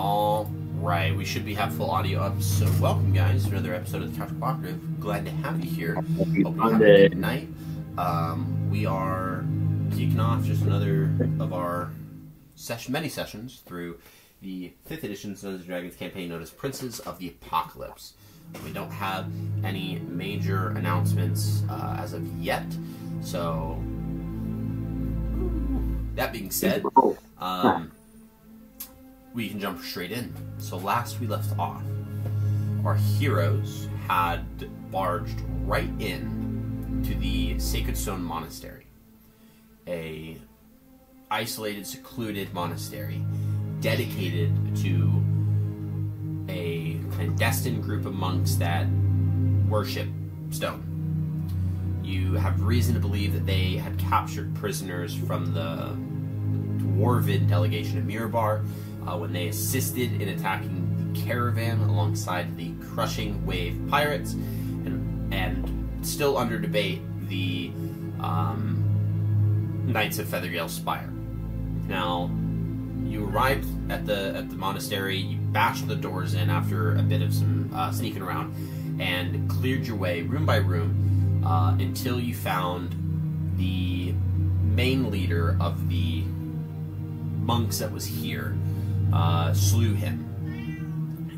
All right, we should have full audio up. So welcome, guys, to another episode of the Couch Cooperative. Glad to have you here. Hope you have a good night. We are kicking off just another of our many sessions through the 5th edition of Dungeons & Dragons campaign known as Princes of the Apocalypse. We don't have any major announcements as of yet, so that being said, we can jump straight in. So last we left off, our heroes had barged right in to the Sacred Stone Monastery, a isolated, secluded monastery dedicated to a clandestine group of monks that worship stone. You have reason to believe that they had captured prisoners from the dwarven delegation of Mirabar when they assisted in attacking the caravan alongside the Crushing Wave pirates, and still under debate, the Knights of Feathergale Spire. Now, you arrived at the monastery, you bashed the doors in after a bit of some sneaking around, and cleared your way room by room until you found the main leader of the monks that was here. Slew him.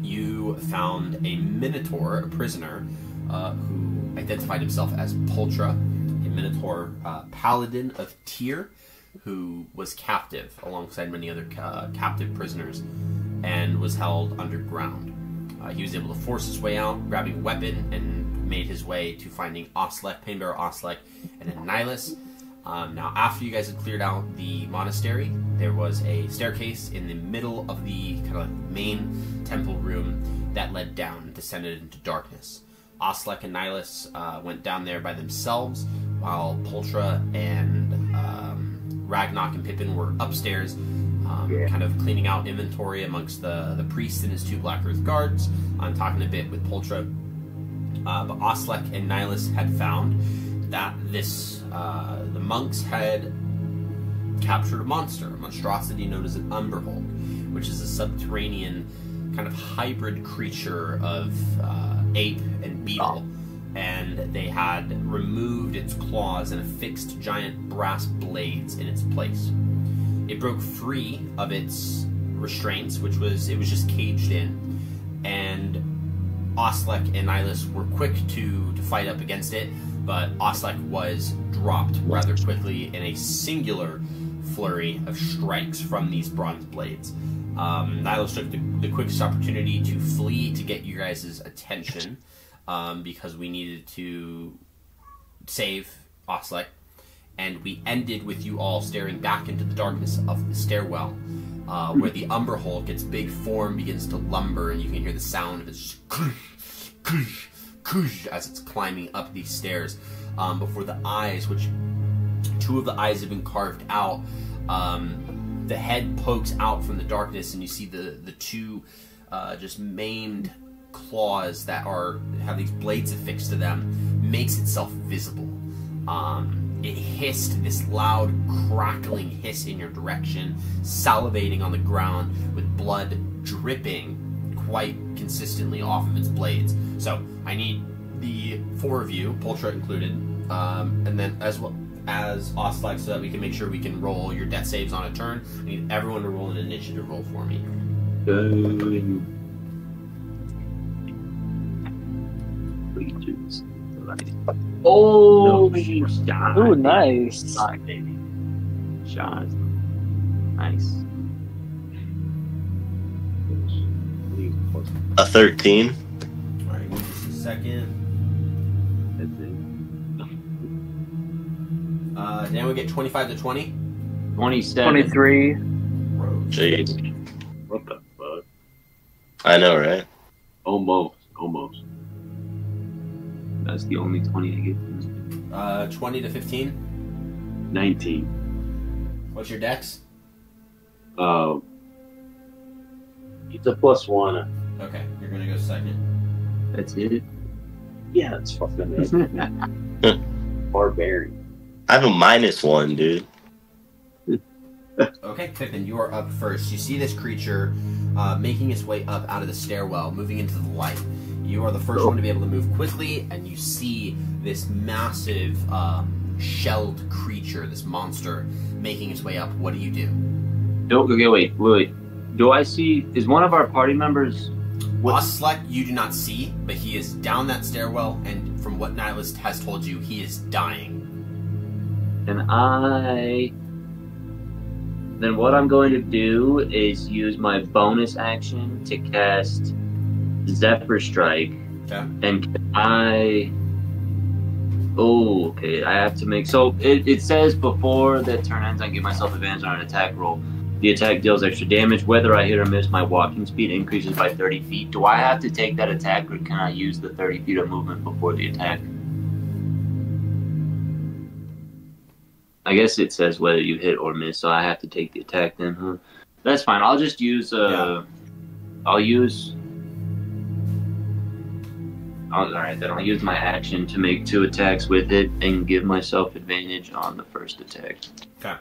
You found a Minotaur, a prisoner, who identified himself as Pultra, a Minotaur paladin of Tyr, who was captive alongside many other captive prisoners and was held underground. He was able to force his way out, grabbing a weapon, and made his way to finding Oslek, Painbearer Oslek, and then Nihilus. Now, after you guys had cleared out the monastery, there was a staircase in the middle of the kind of main temple room that led down and descended into darkness. Oslek and Nihilus went down there by themselves, while Pultra and Ragnarok and Pippin were upstairs, kind of cleaning out inventory amongst the priest and his 2 Black Earth guards. I'm talking a bit with Pultra. But Oslek and Nihilus had found that the monks had captured a monstrosity known as an Umberhold, which is a subterranean kind of hybrid creature of ape and beetle. And they had removed its claws and affixed giant brass blades in its place. It broke free of its restraints, it was just caged in, and Oslek and Nihilus were quick to fight up against it, but Oslek was dropped rather quickly in a singular flurry of strikes from these bronze blades. Nihilus took the quickest opportunity to flee to get you guys' attention, because we needed to save Oslek, and we ended with you all staring back into the darkness of the stairwell, where the Umberhold, its big form begins to lumber, and you can hear the sound of it just as it's climbing up these stairs, before the eyes, which 2 of the eyes have been carved out, the head pokes out from the darkness, and you see the 2 just maimed claws that have these blades affixed to them, makes itself visible. It hissed this loud crackling hiss in your direction, salivating on the ground with blood dripping quite consistently off of its blades. So I need the 4 of you, Pultra included, and then as well as Oslek, so that we can make sure we can roll your death saves on a turn. I need everyone to roll an initiative roll for me. Oh, shot. Ooh, nice. Shot, baby. Shot. Nice. A 13. Alright, just a second. Then we get 25 to 20. 27. 23. Jeez. What the fuck? I know, right? Almost. That's the only 20 I get. 20 to 15. 19. What's your dex? It's a +1. Okay, you're gonna go second. That's it? Yeah, it's fucking Barbarian. I have a -1, dude. Okay, Pippin, you are up first. You see this creature making its way up out of the stairwell, moving into the light. You are the first one to be able to move quickly, and you see this massive shelled creature, this monster, making its way up. What do you do? Okay, wait. Do I see? Is one of our party members? Oslek, you do not see, but he is down that stairwell, and from what Nihilist has told you, he is dying. Then what I'm going to do is use my bonus action to cast Zephyr Strike. Okay. And I have to make... So, it says before the turn ends, I give myself advantage on an attack roll. The attack deals extra damage. Whether I hit or miss, my walking speed increases by 30 feet. Do I have to take that attack, or can I use the 30 feet of movement before the attack? I guess it says whether you hit or miss, so I have to take the attack then, huh? That's fine. I'll just use... Alright, then I'll use my action to make 2 attacks with it and give myself advantage on the first attack. Okay.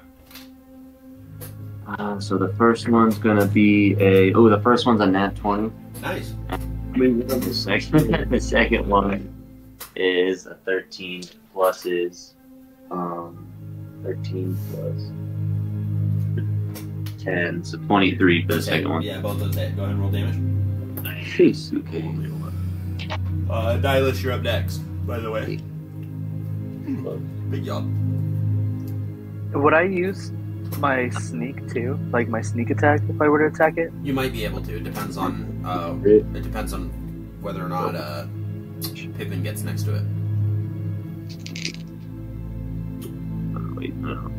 So the first one's gonna be the first one's a nat 20. Nice. The second one is a 13 plus is 13 plus 10, so 23 for the second one. Yeah, both those hit. Go ahead and roll damage. Nice. Okay. Nihilus, you're up next, by the way. Big job. Would I use my sneak too? Like my sneak attack if I were to attack it? You might be able to. It depends on whether or not Pippin gets next to it. Wait, no.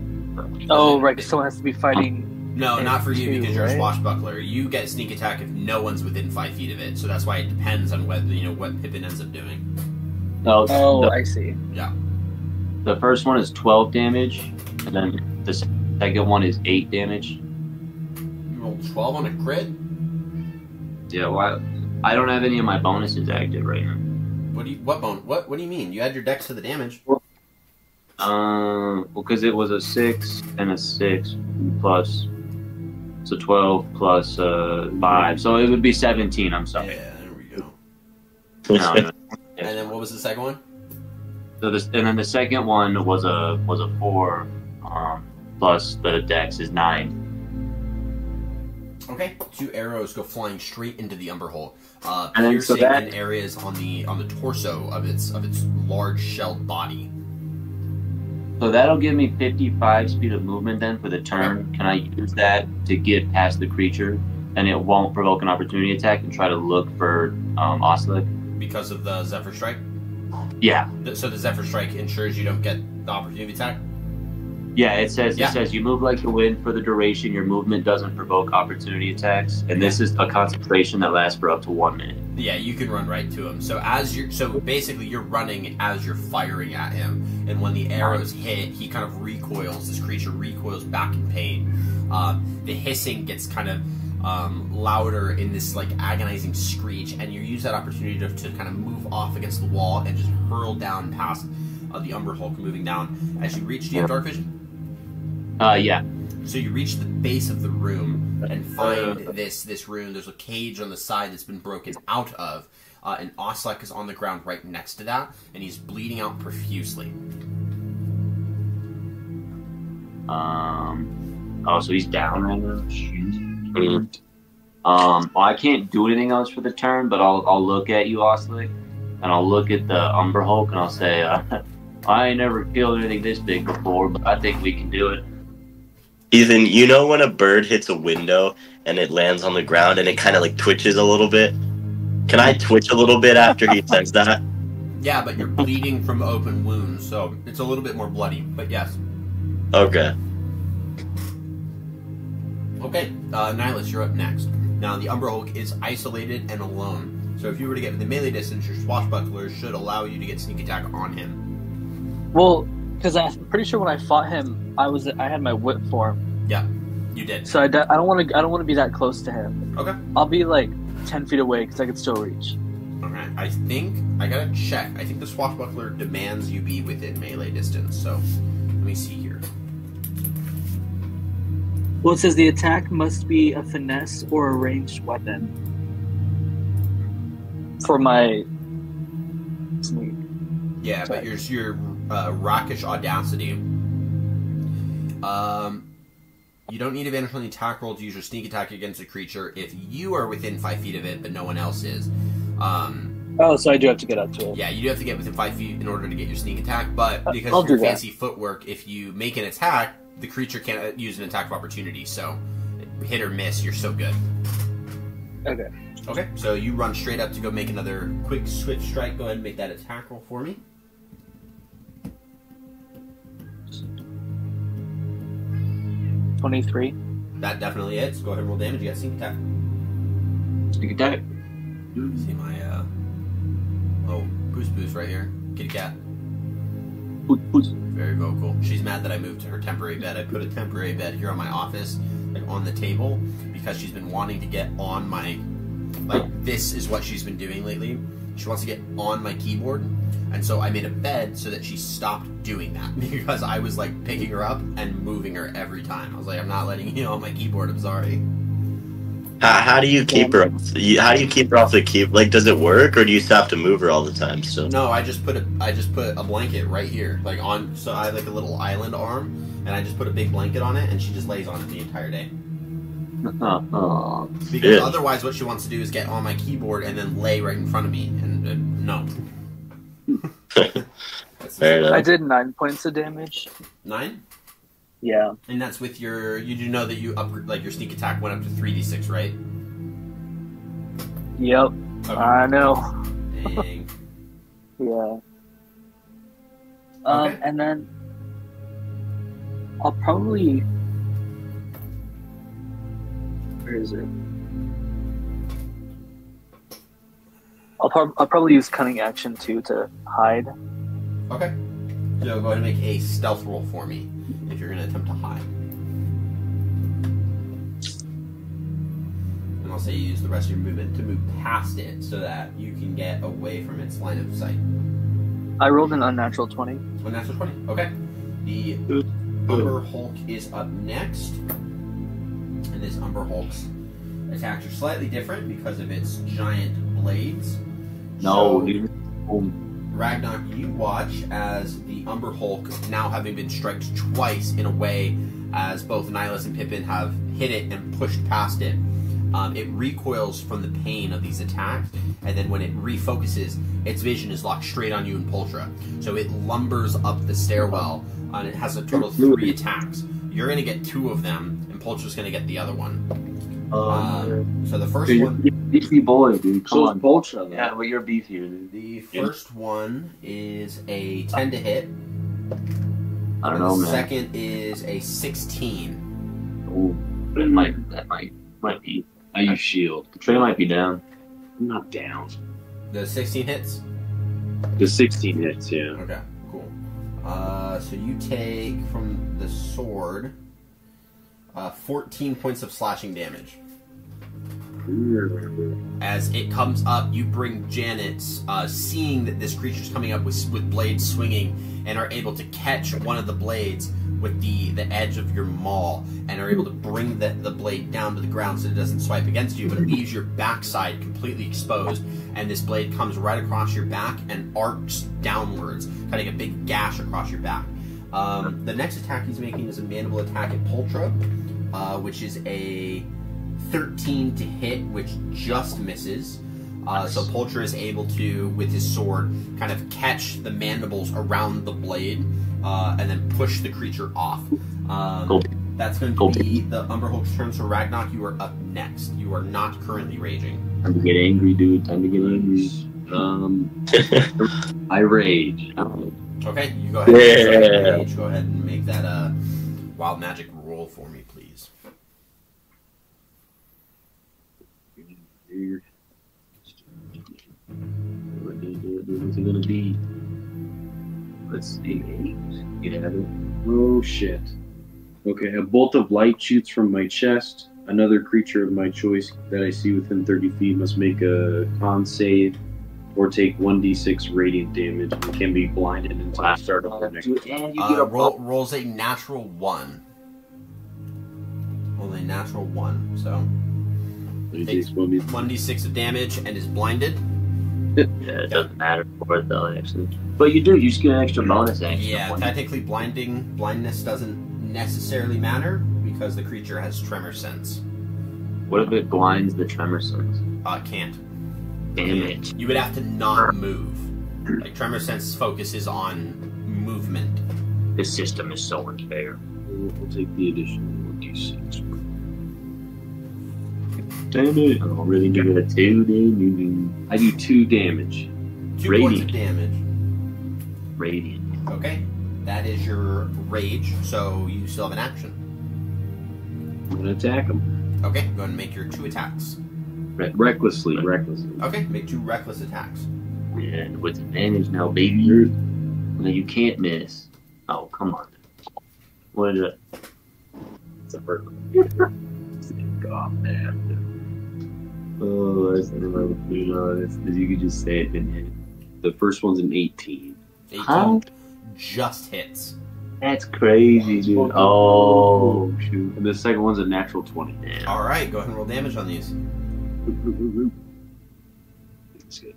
Oh, right, 'cause someone has to be fighting. No, not for you, because you're a right? swashbuckler. You get sneak attack if no one's within 5 feet of it, so that's why it depends on what Pippin ends up doing. Oh, I see. Yeah. The first one is 12 damage, and then the second one is 8 damage. You rolled 12 on a crit? Yeah, well, I don't have any of my bonuses active right now. What do you mean? You add your dex to the damage. Because it was a 6 and a 6 plus, so 12 plus 5, so it would be 17. I'm sorry. Yeah, there we go. No. And then what was the second one? So and then the second one was a 4, plus the dex is 9. Okay, 2 arrows go flying straight into the umber hole, And then, piercing so that- in areas on the torso of its large shelled body. So that'll give me 55 speed of movement then for the turn. Can I use that to get past the creature, and it won't provoke an opportunity attack, and try to look for Oslek? Because of the Zephyr Strike? Yeah. So the Zephyr Strike ensures you don't get the opportunity attack? Yeah, it says you move like the wind for the duration. Your movement doesn't provoke opportunity attacks, and this is a concentration that lasts for up to 1 minute. Yeah, you can run right to him. So basically you're running as you're firing at him, and when the arrows hit, he kind of recoils. This creature recoils back in pain. The hissing gets kind of louder in this like agonizing screech, and you use that opportunity to kind of move off against the wall and just hurl down past the Umber Hulk, moving down. As you reach, do you have dark vision? Yeah. So you reach the base of the room and find this room. There's a cage on the side that's been broken out of, and Oslek is on the ground right next to that, and he's bleeding out profusely. So he's down right now. Well, I can't do anything else for the turn, but I'll look at you, Oslek, and I'll look at the Umber Hulk, and I'll say, I ain't never killed anything this big before, but I think we can do it. Ethan, you know when a bird hits a window and it lands on the ground and it kind of like twitches a little bit? Can I twitch a little bit after he says that? Yeah, but you're bleeding from open wounds, so it's a little bit more bloody, but yes. Okay. Okay, Nihilus, you're up next. Now, the Umber Hulk is isolated and alone, so if you were to get within melee distance, your swashbuckler should allow you to get sneak attack on him. Well, because I'm pretty sure when I fought him, I had my whip form. Yeah, you did. So I don't want to be that close to him. Okay. I'll be like 10 feet away because I can still reach. Okay, I gotta check. I think the swashbuckler demands you be within melee distance, so let me see here. Well, it says the attack must be a finesse or a ranged weapon. For my sneak. Yeah, but your rockish audacity. You don't need advantage on the attack roll to use your sneak attack against a creature if you are within 5 feet of it, but no one else is. Oh, so I do have to get up to it. Yeah, you do have to get within 5 feet in order to get your sneak attack, but because I'll of your do that. fancy footwork, if you make an attack, the creature can't use an attack of opportunity, so hit or miss, you're so good. Okay. Okay, so you run straight up to go make another quick swift strike. Go ahead and make that attack roll for me. 23. That definitely hits. Go ahead and roll damage. You got sneak attack. Sneak attack. See my, Goose Boo's right here. Kitty cat. Very vocal. She's mad that I moved to her temporary bed. I put a temporary bed here on my office, like on the table, because she's been wanting to get on my, like, this is what she's been doing lately. She wants to get on my keyboard, and so I made a bed so that she stopped doing that, because I was, like, picking her up and moving her every time. I was like, I'm not letting you on my keyboard, I'm sorry. How do you keep her? How do you keep her off the key? Like, does it work, or do you still have to move her all the time? So No, I just put a blanket right here, like on. So I have like a little island arm, and I just put a big blanket on it, and she just lays on it the entire day. Because otherwise, what she wants to do is get on my keyboard and then lay right in front of me, and no. Fair enough. I did 9 points of damage. 9, Yeah. and that's with your. You do know that you like your sneak attack went up to 3d6, right? Yep. Okay. I know. Dang. Yeah. Okay. And then I'll probably. Where is it? I'll probably use cunning action too to hide. Okay. So go ahead and make a stealth roll for me if you're going to attempt to hide. And I'll say you use the rest of your movement to move past it so that you can get away from its line of sight. I rolled an unnatural 20. Unnatural 20. Okay. The Umber Hulk is up next. And this Umber Hulk's attacks are slightly different because of its giant blades. No, So, dude. Ragnar, you watch as the Umber Hulk, now having been struck twice in a way as both Nihilus and Pippin have hit it and pushed past it. It recoils from the pain of these attacks, and then when it refocuses, its vision is locked straight on you and Pultra. So it lumbers up the stairwell, and it has a total of 3 attacks. You're going to get 2 of them, and Pultra's going to get the other one. So the first Dude, one... you're a beefy boy, dude. Come So on. is Boltra. Yeah, but you're beefier, dude. The first one is a 10 to hit. I don't and know, the man. second is a 16. Ooh, that might be. I use shield. The tray might be down. I'm not down. The 16 hits? The 16 hits, yeah. Okay, cool. So you take from the sword 14 points of slashing damage. As it comes up, you bring Janet, seeing that this creature's coming up with blades swinging, and are able to catch one of the blades with the edge of your maul, and are able to bring the blade down to the ground so it doesn't swipe against you, but it leaves your backside completely exposed, and this blade comes right across your back and arcs downwards, cutting a big gash across your back. The next attack he's making is a mandible attack at Pultra, which is a 13 to hit, which just misses. So Pultra is able to, with his sword, kind of catch the mandibles around the blade, and then push the creature off. That's going to be the Umber Hulk's turn. So Ragnar, you are up next. You are not currently raging. Time to get angry, dude. Time to get angry. I rage. Okay, you go ahead. Yeah. And go ahead and make that wild magic roll for me, please. What's it gonna be? Let's see. 8. Get at it. Oh shit. Okay, a bolt of light shoots from my chest. Another creature of my choice that I see within 30 feet must make a con save or take 1d6 radiant damage and can be blinded until I start of the next. And you get a Rolls a natural 1. Only a natural 1. So It takes takes 1d6. 1d6 of damage and is blinded. Yeah, it doesn't matter for it though, actually. But you just get an extra bonus action. Yeah, technically blindness doesn't necessarily matter because the creature has tremor sense. What if it blinds the tremor sense? Can't. Damn it. You would have to not move. Like tremor sense focuses on movement. This system is so unfair. We'll take the additional 1d6. Damn it. I don't really do that too, dude. I do 2 damage. 2 Radiant. points of damage. Radiant. Okay. That is your rage, so you still have an action. I'm gonna attack him. Okay, go ahead and make your 2 attacks. Recklessly. Okay, make 2 reckless attacks. Yeah, with advantage now, baby. No, you can't miss. Oh, come on. What is it? It's a hurt. God, man. Oh, that's another. You could just say it didn't hit. The first one's an 18. 18 Huh? just hits. That's crazy, dude. Oh, shoot. And the second one's a natural 20. Damn. Alright, go ahead and roll damage on these. That's good.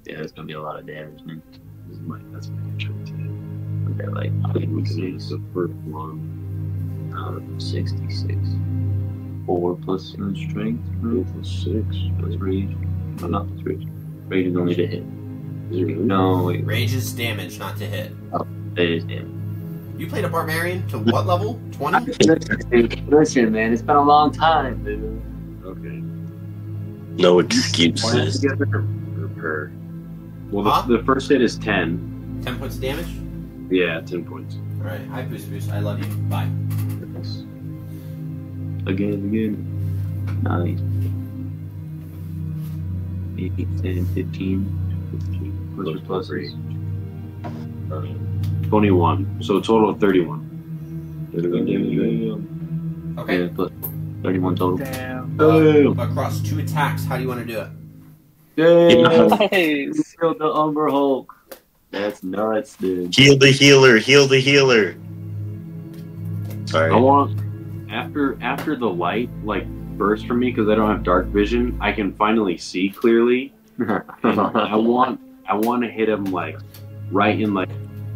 Yeah, that's gonna be a lot of damage, man. That's my natural 10. Okay, like It's the first one. 66. 4 plus strength. 4 plus 6. Plus rage. No, not plus rage. Rage is only to hit. Is it really? No, wait. Rage is damage, not to hit. It is damage. You played a barbarian to what level? 20? Listen, man, it's been a long time, dude. Okay. No Plan excuses. together or per? Well, Huh? the first hit is 10. 10 points of damage? Yeah, 10 points. Alright, hi Boost. I love you. Bye. Again. 9. 8, 10, 15. What's your pluses? 21. So a total of 31. Okay. Yeah, plus 31 total. Damn. Across 2 attacks, how do you want to do it? Yeah. Nice. Killed the Umber Hulk. That's nuts, dude. Heal the healer. Heal the healer. Sorry. I want after the light bursts from me because I don't have dark vision. I can finally see clearly. And I want to hit him right in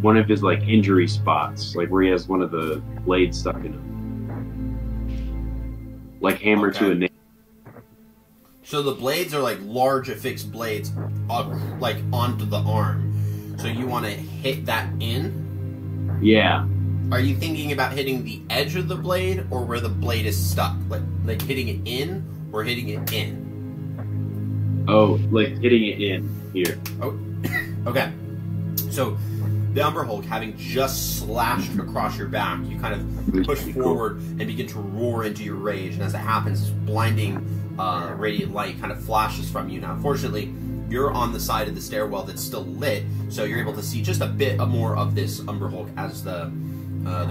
one of his injury spots, where he has one of the blades stuck in him, hammer to a nail. So the blades are large affixed blades onto the arm. So you want to hit that in? Yeah. Are you thinking about hitting the edge of the blade or where the blade is stuck? Like hitting it in or hitting it in? Oh, hitting it in here. Oh, okay. So the Umber Hulk, having just slashed across your back, you kind of push forward and begin to roar into your rage. And as it happens, this blinding radiant light kind of flashes from you. Now, unfortunately, you're on the side of the stairwell that's still lit, so you're able to see just a bit more of this Umber Hulk as the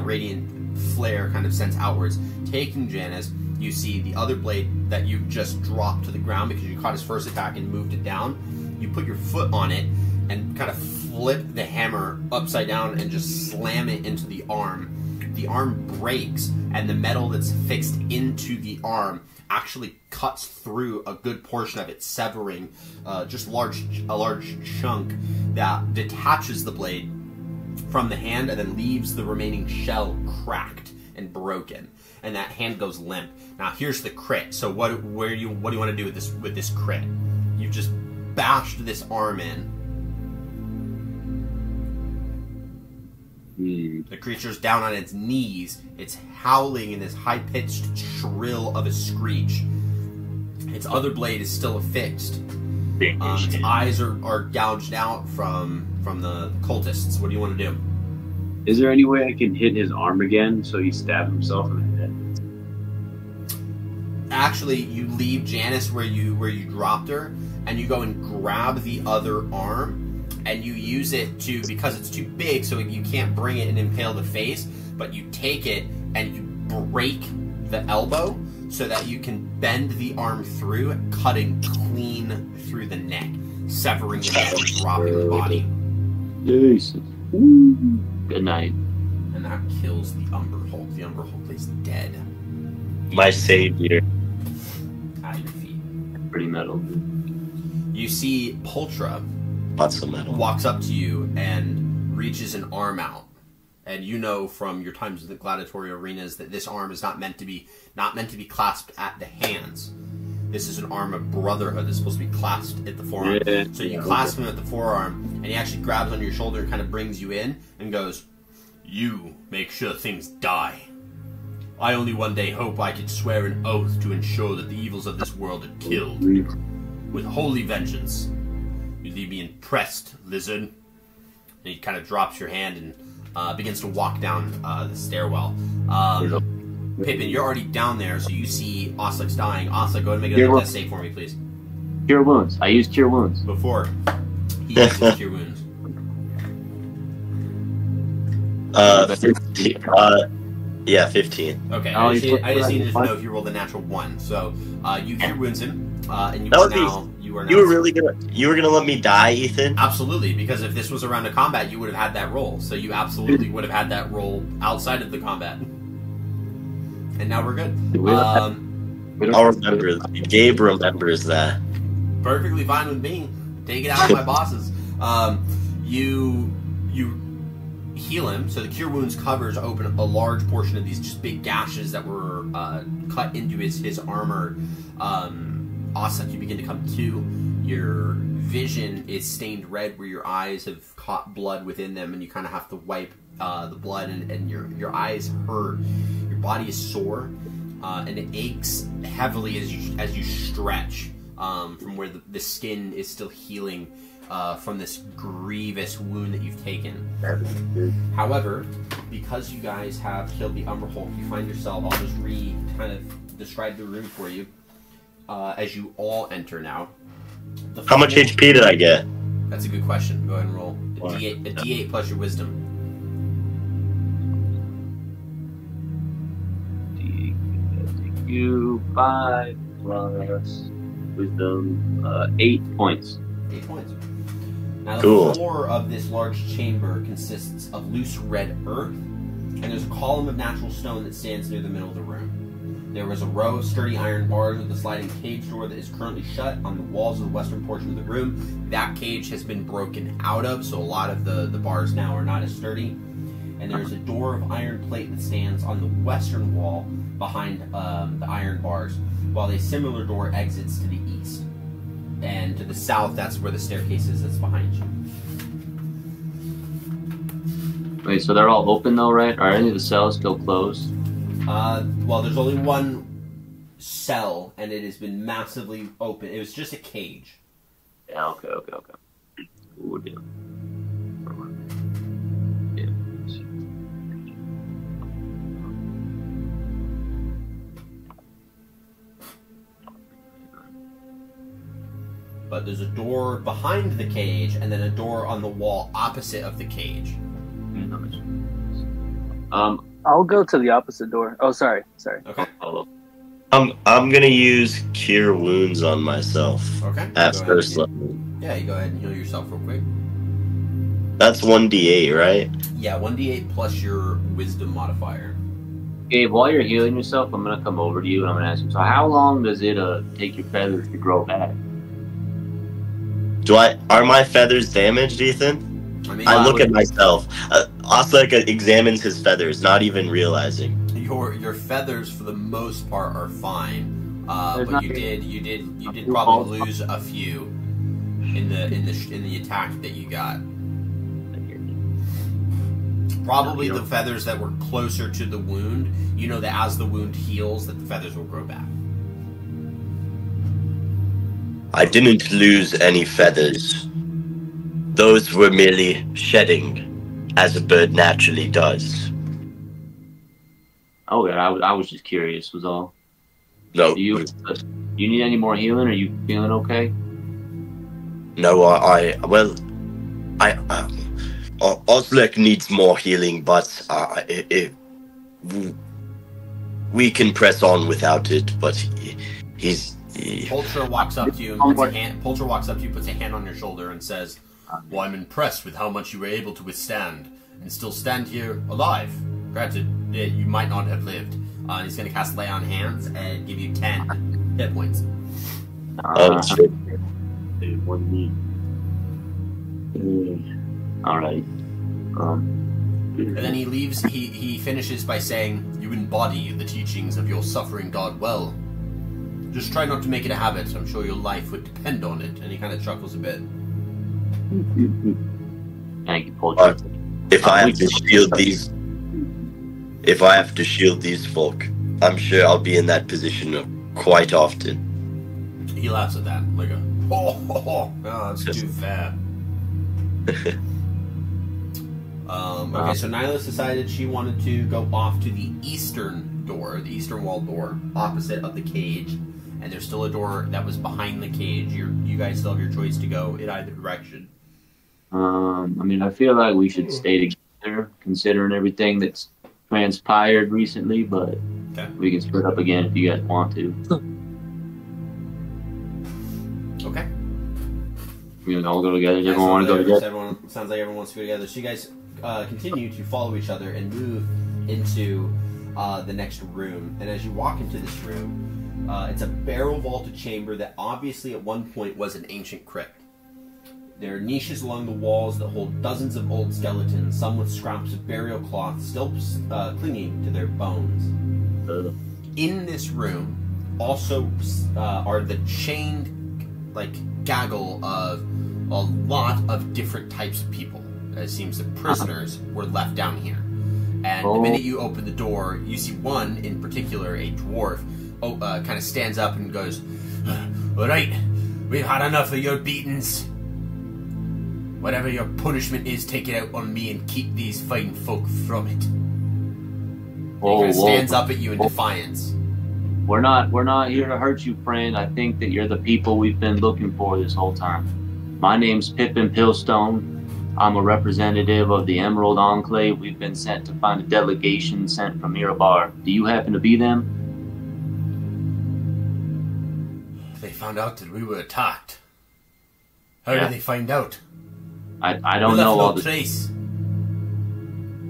radiant flare kind of sends outwards. Taking Janice, you see the other blade that you just dropped to the ground because you caught his first attack and moved it down. You put your foot on it and kind of flip the hammer upside down and just slam it into the arm. The arm breaks, and the metal that's fixed into the arm actually cuts through a good portion of it, severing just a large chunk that detaches the blade from the hand and then leaves the remaining shell cracked and broken, and that hand goes limp. Now here's the crit. So what do you want to do with this crit? You've just bashed this arm in. The creature's down on its knees. It's howling in this high-pitched shrill of a screech. Its other blade is still affixed. Its eyes are gouged out from the cultists. What do you want to do? Is there any way I can hit his arm again so he stabbed himself in the head? Actually, you leave Janice where you dropped her, and you go and grab the other arm. And you use it because it's too big, so you can't bring it and impale the face, but you take it and you break the elbow so that you can bend the arm through, cutting clean through the neck, severing the neck and dropping the body. Jesus. Good night. And that kills the Umber Hulk. The Umber Hulk is dead. My savior. At your feet. Pretty metal. You see Pultra Lots of metal. walks up to you and reaches an arm out. And you know from your times in the gladiatorial arenas that this arm is not meant to be clasped at the hands. This is an arm of brotherhood that's supposed to be clasped at the forearm. Yeah, so you clasp him at the forearm, and he actually grabs on your shoulder and kind of brings you in and goes, "You make sure things die. I only one day hope I could swear an oath to ensure that the evils of this world are killed. With holy vengeance. You leave me impressed, lizard." And he kind of drops your hand and begins to walk down the stairwell. Pippin, you're already down there, so you see Oslick's dying. Oslick, go ahead and make another death save for me, please. Cure wounds. I use cure wounds. Before he uses cure wounds. 15. Yeah, 15. Okay, Oh, I just needed to fine. know if you rolled a natural 1. So you cure wounds him, and you That are would be- now. You were gonna let me die, Ethan? Absolutely, because if this was a round of combat, you would have had that roll. So you absolutely would have had that roll outside of the combat. And now we're good. I'll remember. Gabe remembers that. Perfectly fine with me. Take it out of my bosses. You heal him, so the cure wounds covers open a large portion of these just big gashes that were cut into his armor. Oslick, you begin to come to. Your vision is stained red where your eyes have caught blood within them, and you kind of have to wipe the blood, and your eyes hurt. Your body is sore, and it aches heavily as you stretch from where the skin is still healing from this grievous wound that you've taken. However, because you guys have killed the Umber Hulk, you find yourself, I'll just kind of describe the room for you as you all enter now. How much HP did I get? That's a good question. Go ahead and roll. A What? D8 plus your wisdom. You 5 plus wisdom 8 points. 8 points. Now, the Cool. floor of this large chamber consists of loose red earth, and there's a column of natural stone that stands near the middle of the room. There was a row of sturdy iron bars with a sliding cage door that is currently shut on the walls of the western portion of the room. That cage has been broken out of, so a lot of the bars now are not as sturdy. And there's a door of iron plate that stands on the western wall behind the iron bars, while a similar door exits to the east. And to the south, that's where the staircase is that's behind you. Wait, so they're all open though, right? Are any of the cells still closed? Well, there's only one cell, and it has been massively open. It was just a cage. Yeah, okay. Ooh, deal. Yeah. But there's a door behind the cage, and then a door on the wall opposite of the cage. I'll go to the opposite door. Oh, sorry. Okay. I'm gonna use cure wounds on myself Okay. at Go ahead first and- level. Yeah, you go ahead and heal yourself real quick. That's 1d8, right? Yeah, 1d8 plus your wisdom modifier. Gabe, while you're healing yourself, I'm gonna come over to you and I'm gonna ask you. So, how long does it take your feathers to grow back? Are my feathers damaged, Ethan? I mean, I look at myself. Oslick examines his feathers, not even realizing. your feathers for the most part are fine, There's but you nothing- did probably lose a few in the attack that you got. Probably the feathers that were closer to the wound. You know that as the wound heals, that the feathers will grow back. I didn't lose any feathers. Those were merely shedding, as a bird naturally does. Oh, yeah, I was just curious, was all. No, Do you need any more healing? Are you feeling okay? no, Oslick needs more healing, but we can press on without it. But he's. Pultra walks up to you and puts a hand on your shoulder and says, "Well, I'm impressed with how much you were able to withstand and still stand here alive. Granted, you might not have lived. He's going to cast Lay on Hands and give you 10 hit points. Oh, shit. Dude, one knee. Alright. And then he leaves. He finishes by saying, "You embody the teachings of your suffering god well. Just try not to make it a habit. I'm sure your life would depend on it." And he kind of chuckles a bit. Thank you, Paul. If I have to shield these folk, I'm sure I'll be in that position quite often. He laughs at that, like a oh, that's too fair. Okay, so Nihilus decided she wanted to go off to the eastern door, the eastern wall door, opposite of the cage. And there's still a door that was behind the cage. You guys still have your choice to go in either direction. I mean, I feel like we should stay together, considering everything that's transpired recently, but Okay. we can split up again if you guys want to. Okay. We can all go together. Does everyone want to go together? Sounds like everyone wants to go together. So you guys continue to follow each other and move into the next room. And as you walk into this room, it's a barrel vaulted chamber that obviously at one point was an ancient crypt. There are niches along the walls that hold dozens of old skeletons, some with scraps of burial cloth still clinging to their bones. In this room also are the chained gaggle of a lot of different types of people. It seems that prisoners were left down here. And the minute you open the door, you see one in particular, a dwarf, kind of stands up and goes, "Alright, we've had enough of your beatings. Whatever your punishment is, take it out on me and keep these fine folk from it." He kind of stands up at you in defiance. We're not here to hurt you, friend. I think that you're the people we've been looking for this whole time. My name's Pippin Pillstone. I'm a representative of the Emerald Enclave. We've been sent to find a delegation sent from Mirabar. Do you happen to be them? They found out that we were attacked. How did they find out? I don't know all the trace.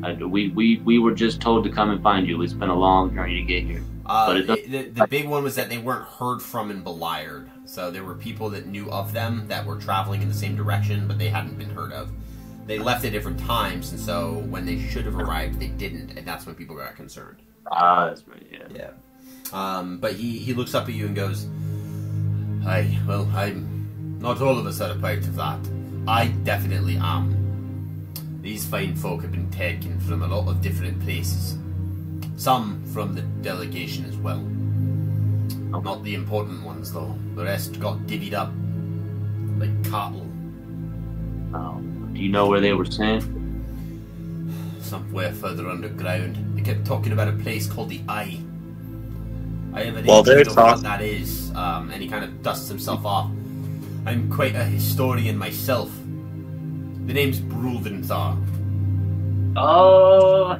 We were just told to come and find you. It's been a long journey to get here. The big one was that they weren't heard from in Beliard. So there were people that knew of them that were traveling in the same direction, but they hadn't been heard of. They left at different times, and so when they should have arrived, they didn't, and that's when people got concerned. That's right, yeah. But he looks up at you and goes, I'm not all of us are a part of that. I definitely am. These fine folk have been taken from a lot of different places. Some from the delegation as well. Not the important ones, though. The rest got divvied up like cattle. Do you know where they were sent? Somewhere further underground. They kept talking about a place called the Eye. I have an Well, inkling of what that is, and he kind of dusts himself off. I'm quite a historian myself. The name's Bruldenthar. Oh!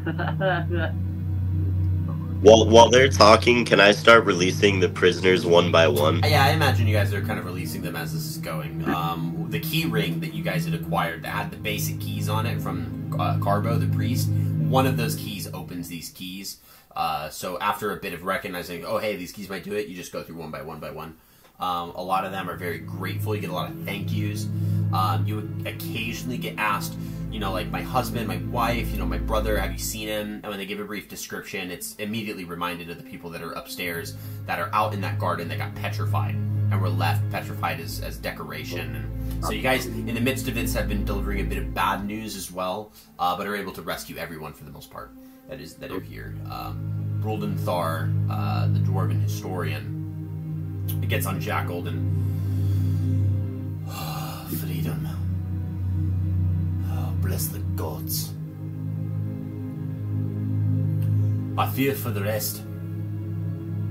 While they're talking, can I start releasing the prisoners one by one? Yeah, I imagine you guys are kind of releasing them as this is going. The key ring that you guys had acquired that had the basic keys on it from Carbo, the priest, one of those keys opens these keys. So after a bit of recognizing, oh hey, these keys might do it, you just go through one by one by one. A lot of them are very grateful. You get a lot of thank yous. You occasionally get asked, like my husband, my wife, my brother, have you seen him? And when they give a brief description, it's immediately reminded of the people that are upstairs that are out in that garden that got petrified and were left petrified as decoration. And so you guys, in the midst of it, have been delivering a bit of bad news as well, but are able to rescue everyone for the most part that are here. Bruldenthar, the dwarven historian, it gets unshackled and freedom. Oh, bless the gods. I fear for the rest.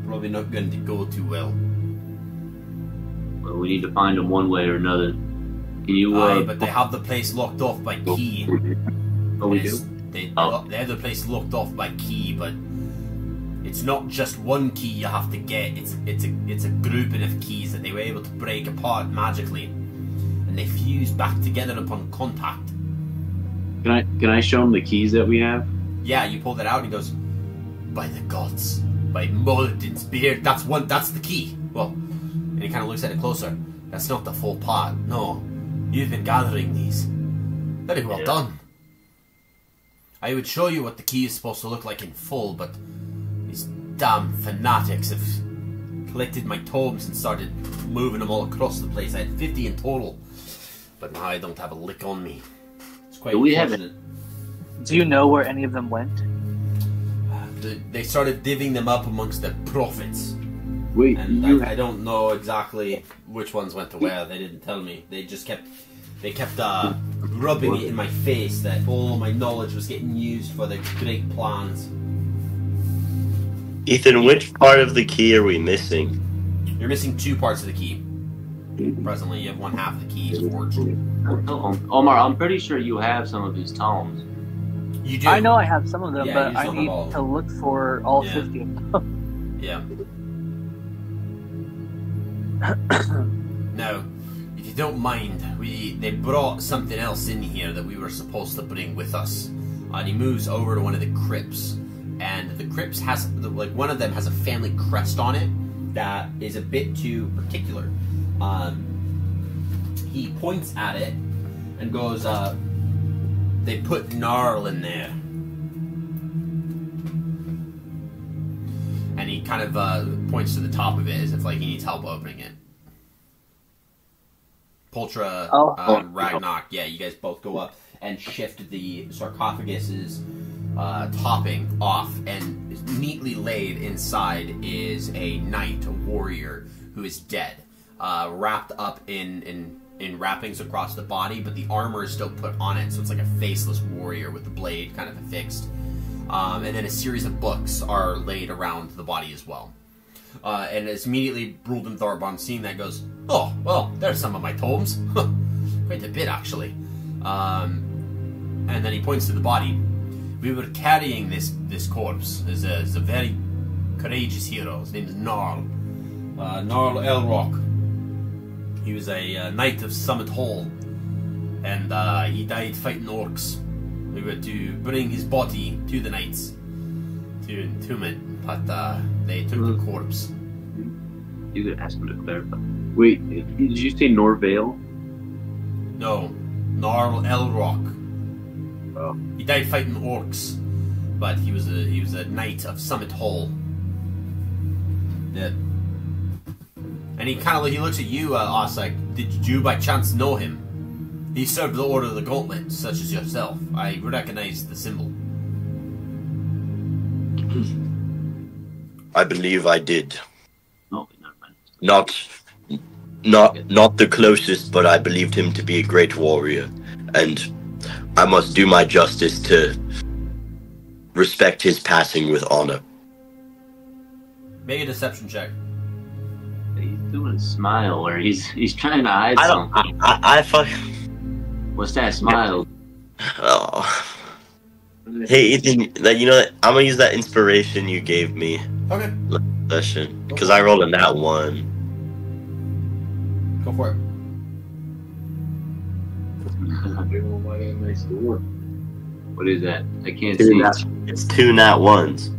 Probably not going to go too well. Well, we need to find them one way or another. Can you? Aye, but they have the place locked off by key. Oh, we do. They have the place locked off by key, but it's not just one key you have to get. It's a grouping of keys that they were able to break apart magically, and they fuse back together upon contact. Can I show him the keys that we have? Yeah, you pull that out, and he goes, "By the gods, By Molden's beard, that's the key. Well, and he kind of looks at it closer. That's not the full part. No, you've been gathering these. Very well done. I would show you what the key is supposed to look like in full, but these damn fanatics have collected my tomes and started moving them all across the place. I had 50 in total, but now I don't have a lick on me. It's quite unfortunate. Do you know where any of them went? They started divvying them up amongst the prophets. Wait, and I don't know exactly which ones went to where. They didn't tell me. They just kept rubbing it in my face that all my knowledge was getting used for their great plans. Ethan, which part of the key are we missing? You're missing 2 parts of the key. Presently, you have 1/2 of the key forged. Omar, I'm pretty sure you have some of his tomes. You do. I know I have some of them, Yeah, but you just I don't need have all of to them. look for all Yeah. 50 of them. Yeah. Now, if you don't mind, they brought something else in here that we were supposed to bring with us. And he moves over to one of the crypts, and the crypts has one of them has a family crest on it that is a bit too particular. He points at it and goes, "They put gnarl in there." And he kind of points to the top of it as if like he needs help opening it. Pultra, Ragnar, yeah, you guys both go up and shift the sarcophagus's topping off, and neatly laid inside is a knight, a warrior who is dead, wrapped up in wrappings across the body, but the armor is still put on it, so it's like a faceless warrior with the blade kind of affixed. And then a series of books are laid around the body as well. And it's immediately Brulden Thorbarn, seeing that, goes, "Oh, well, there's some of my tomes." Quite a bit, actually. And then he points to the body. "We were carrying this corpse. There's a very courageous hero. His name is Gnarl. Gnarl Elrock. He was a knight of Summit Hall, and he died fighting orcs. We were to bring his body to the knights to entomb it, but they took the corpse." You could ask him to clarify. Wait, did you say Norvale? No, Gnarl Elrock. Oh. He died fighting orcs, but he was a knight of Summit Hall. Yeah. And he kind of he looks at you, Ossak. "Did you by chance know him? He served the Order of the Gauntlet, such as yourself. I recognize the symbol." I believe I did. No, never mind. Not the closest, but I believed him to be a great warrior, and I must do my justice to respect his passing with honor. Make a deception check. He's doing a smile, or he's trying to hide something. I fuck. What's that smile? Oh. Hey Ethan, I'm gonna use that inspiration you gave me Okay. session because I rolled a nat 1. Go for it. What is that? I can't see. It's 2 nat 1s.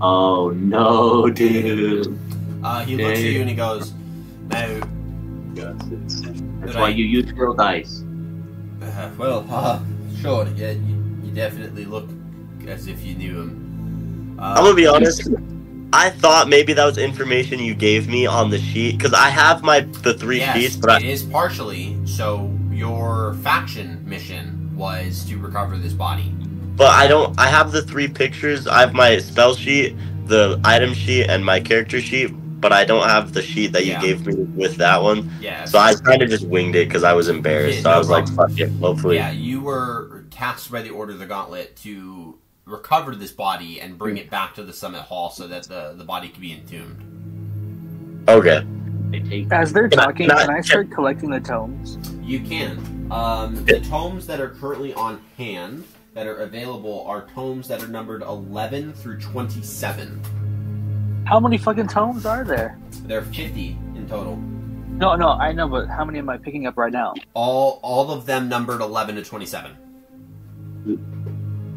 Oh no, dude! He looks at you and he goes, "Now, That's why you use real dice." Sure, yeah, you definitely look as if you knew him." I'm gonna be honest. I thought maybe that was information you gave me on the sheet because I have the 3 sheets, but it is partially. So your faction mission was to recover this body. But I have the 3 pictures. I have my spell sheet, the item sheet, and my character sheet, but I don't have the sheet that you gave me with that one. Yeah. So I kind of just winged it because I was embarrassed. Yeah, so no I was problem. like, fuck it, hopefully. Yeah, you were tasked by the Order of the Gauntlet to recover this body and bring it back to the Summit Hall so that the body can be entombed. Okay. As they're talking, Can I- can I start collecting the tomes? You can. The tomes that are currently on hand that are available are tomes that are numbered 11 through 27. How many fucking tomes are there? There are 50 in total. No, I know, but how many am I picking up right now? All of them numbered 11 to 27.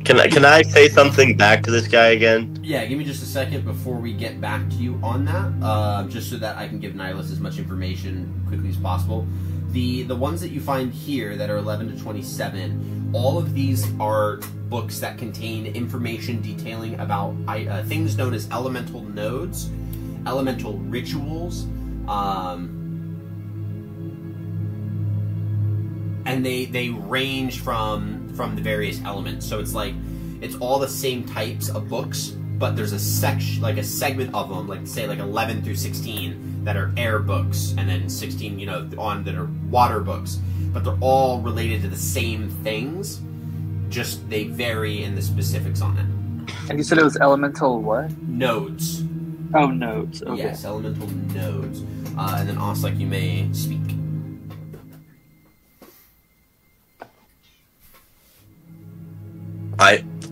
Can I say something back to this guy again? Yeah, give me just a second before we get back to you on that, just so that I can give Nihilus as much information quickly as possible. The ones that you find here that are 11 to 27, all of these are books that contain information detailing about things known as elemental nodes, elemental rituals, and they range from the various elements. So it's all the same types of books, but there's a segment of them, like say 11 through 16 that are air books, and then 16 on that are water books, but they're all related to the same things, just they vary in the specifics on it. And you said it was elemental what? Nodes. Oh, nodes. Okay. Yes, elemental nodes. And then Oslek, you may speak.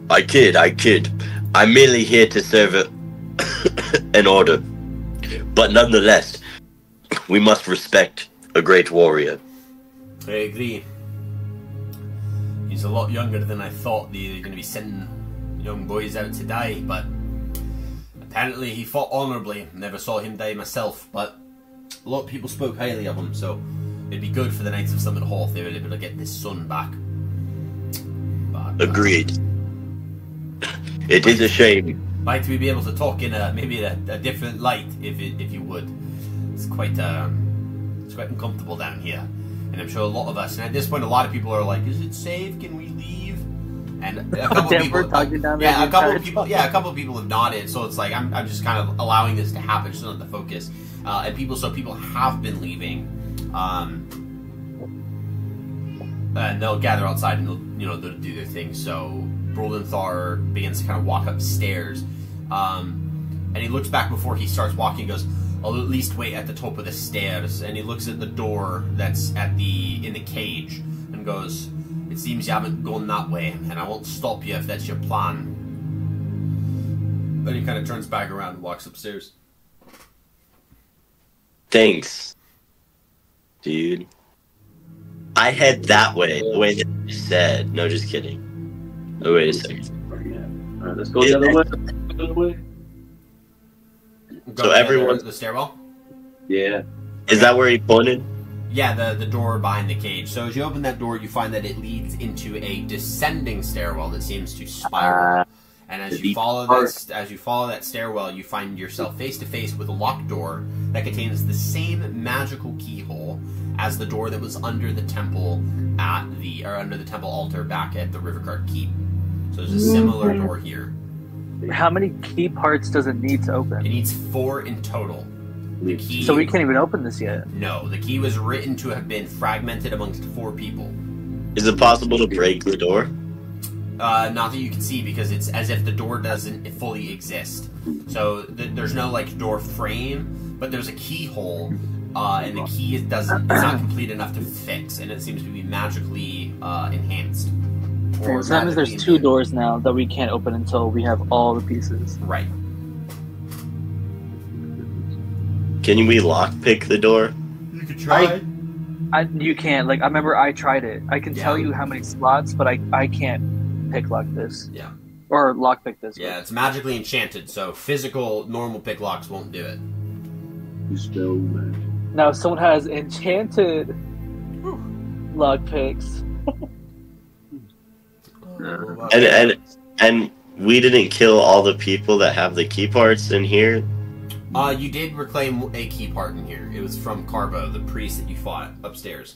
I kid. I'm merely here to serve an order. But nonetheless, we must respect a great warrior. I agree. He's a lot younger than I thought. They're going to be sending young boys out to die, but apparently he fought honorably. Never saw him die myself, but a lot of people spoke highly of him, so it'd be good for the Knights of Summit Hall if they were able to get this son back. But, Agreed. It is a shame. Like to be able to talk in maybe a different light, if you would. It's quite uncomfortable down here, and I'm sure a lot of us. And at this point, a lot of people are like, "Is it safe? Can we leave?" And a couple of people, a couple of people have nodded. So it's like I'm just kind of allowing this to happen, just not the focus. And people have been leaving, and they'll gather outside and they'll do their thing. So Brolenthar begins to kind of walk upstairs, and he looks back before he starts walking. He goes, "I'll at least wait at the top of the stairs." And he looks at the door that's in the cage and goes, "It seems you haven't gone that way, and I won't stop you if that's your plan." Then he kind of turns back around and walks upstairs. Thanks, dude. I head that way, the way that you said. No, just kidding. Oh, wait a second. Alright, let's go the other way. Go So to everyone- the stairwell. Yeah. Is that where he pointed? Yeah, the door behind the cage. So as you open that door, you find that it leads into a descending stairwell that seems to spiral. And as you follow that stairwell, you find yourself face to face with a locked door that contains the same magical keyhole as the door that was under the temple under the temple altar back at the Rivercard Keep. So there's a similar door here. How many key parts does it need to open? It needs 4 in total. The key. So we can't even open this yet. No, the key was written to have been fragmented amongst 4 people. Is it possible to break the door? Not that you can see, because it's as if the door doesn't fully exist. So there's no door frame, but there's a keyhole, and the key it's not complete enough to fix, and it seems to be magically enhanced. So that means there's 2 doors now that we can't open until we have all the pieces. Right. Can we lockpick the door? You could try. You can't. I remember I tried it. I can tell you how many slots, but I can't pick lock this. Yeah. Or lockpick this. Yeah, it's magically enchanted, so physical, normal pick locks won't do it. You spell magic. Now, if someone has enchanted lockpicks. And we didn't kill all the people that have the key parts in here. You did reclaim a key part in here. It was from Carbo, the priest that you fought upstairs.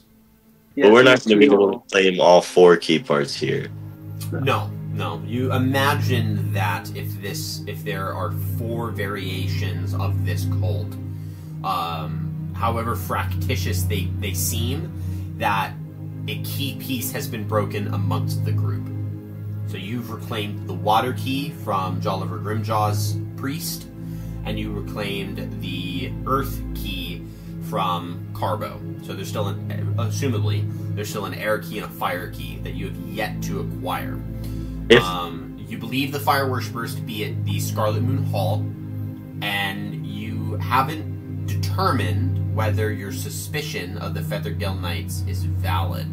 But we're not going to be able to claim all 4 key parts here. No. You imagine that if there are 4 variations of this cult, however fractious they seem, that a key piece has been broken amongst the group. So you've reclaimed the water key from Jolliver Grimjaw's priest, and you reclaimed the earth key from Carbo. So there's still assumably there's still an air key and a fire key that you have yet to acquire. You believe the fire worshippers to be at the Scarlet Moon Hall, and you haven't determined whether your suspicion of the Feathergill Knights is valid.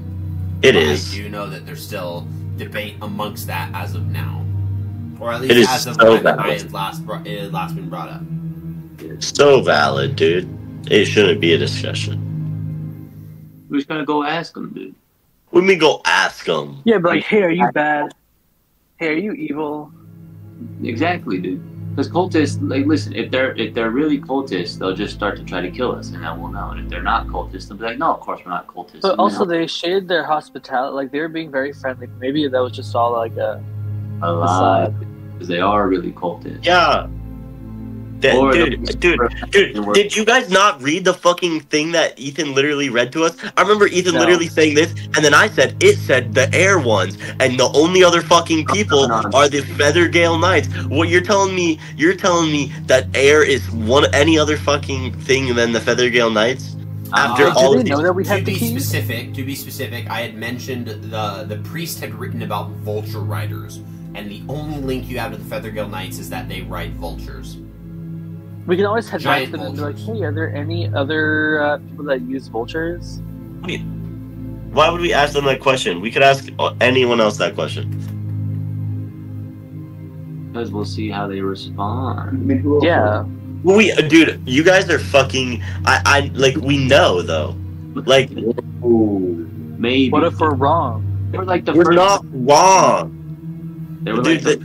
It is. I do know that there's still debate amongst that as of now, or at It least is as of so when I valid. had it had last been brought up. So valid, dude. It shouldn't be a discussion. We're just gonna go ask them, dude. Let me go ask them. Yeah, but like, hey, are you bad? Hey, are you evil? Exactly, dude. Because cultists, like, listen, if they're really cultists, they'll just start to try to kill us, and then we'll know. And if they're not cultists, they'll be like, no, of course we're not cultists. But And also, then they shared their hospitality. Like, they were being very friendly. Maybe that was just all like a a lie, because they are really cultists. Yeah. Or Dude, the- did you guys not read the fucking thing that Ethan literally read to us? I remember Ethan No. literally saying this, and then I said, it said the air ones, and the only other fucking people No. are the Feathergale Knights. What you're telling me that air is any other fucking thing than the Feathergale Knights? After Wait, all do of they know these, that we To have the be keys? specific, I had mentioned the priest had written about vulture riders, and the only link you have to the Feathergale Knights is that they ride vultures. We can always head back Giant to them and be like, vultures. hey, are there any other people that use vultures? why would we ask them that question? We could ask anyone else that question. Because we'll see how they respond. Yeah. Dude, you guys are fucking. I like. We know though. Like, Oh, Maybe. What if we're wrong? They were like the we're first. not wrong. They were Dude, like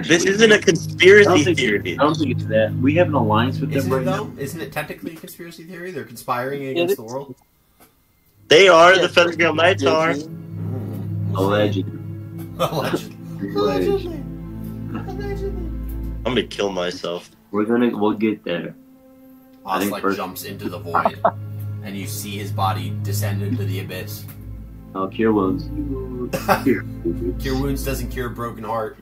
this isn't a I don't conspiracy think theory. I don't think it's that. We have an alliance with them Isn't it right now. though? Isn't it technically a conspiracy theory? They're conspiring against the world. They are. Yeah, The Feathergale Knights yeah, are. allegedly. Allegedly. Allegedly. I'm gonna kill myself. We'll get there. I think Oz first- jumps into the void, and you see his body descend into the abyss. Oh, cure wounds. Cure wounds doesn't cure a broken heart.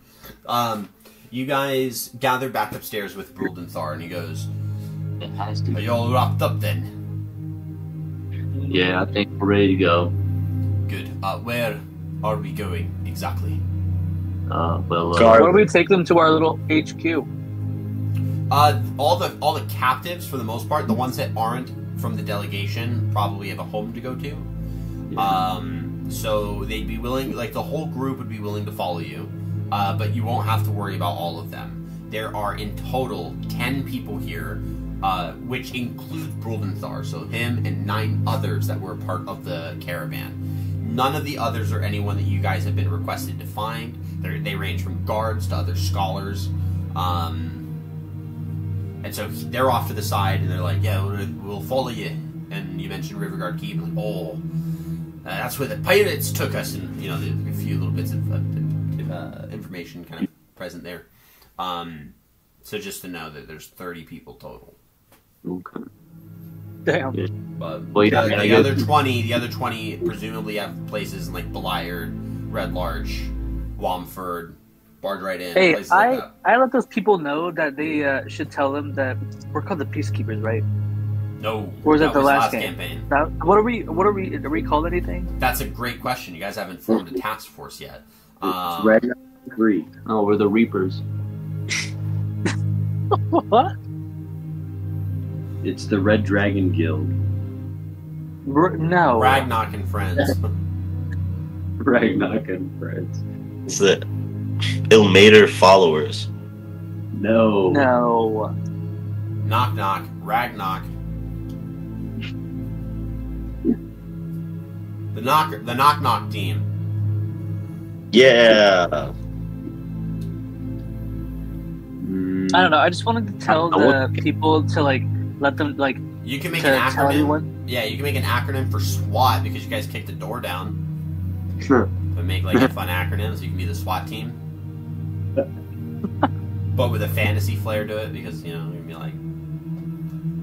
You guys gather back upstairs with Bruldenthar, and he goes, It has to. "Are you all wrapped up then? Yeah, I think we're ready to go. Good. Where are we going exactly?" Well, Guard. Why don't we take them to our little HQ? All the captives, for the most part, the ones that aren't from the delegation, probably have a home to go to. So they'd be willing, like the whole group would be willing to follow you, but you won't have to worry about all of them. There are in total 10 people here, which includes Bruldenthar, so him and 9 others that were part of the caravan. None of the others are anyone that you guys have been requested to find. They range from guards to other scholars. And so they're off to the side, and they're like, yeah, we'll follow you. And you mentioned Riverguard Keep, and like, oh, that's where the pirates took us. And, you know, there's a few little bits of information kind of present there. So just to know that there's 30 people total. Okay. Damn. But Well, yeah, the, I the guess- other 20 presumably have places in like Beliard, Red Larch, Wamford, Barge Right In, Hey, places like that. I let those people know that they should tell them that we're called the Peacekeepers, right? No, Or was that it the was last game? campaign. Now, are we called anything? That's a great question. You guys haven't formed a task force yet. It's Ragnarok 3. Oh, we're the Reapers. What? It's the Red Dragon Guild. No. Ragnock and friends. Ragnarok and friends. It's the Ilmater followers. No. No. Knock knock, Ragnock. The knock knock team. Yeah. I don't know. I just wanted to tell I the people to like let them like You can make to an tell acronym. everyone. Yeah, you can make an acronym for SWAT because you guys kicked the door down. Sure. But make like a fun acronym so you can be the SWAT team. But with a fantasy flair to it because, you know, you're gonna be like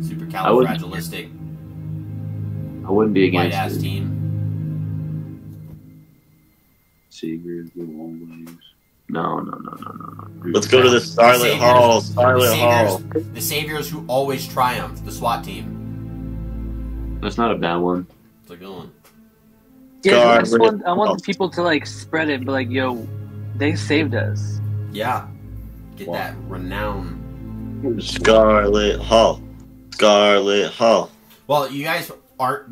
supercalifragilistic, I wouldn't be white against ass it. team. Saviors will always. No. Let's go to the Starlit Saviors. Hall. The Starlit Hall. the saviors who always triumph, the SWAT team. That's not a bad one. It's a good one. Yeah, Scarlet. I want the people to like spread it, but like, yo, they saved us. Yeah. Get Wow. that renown. Scarlet Hall. Scarlet Hall. Well, you guys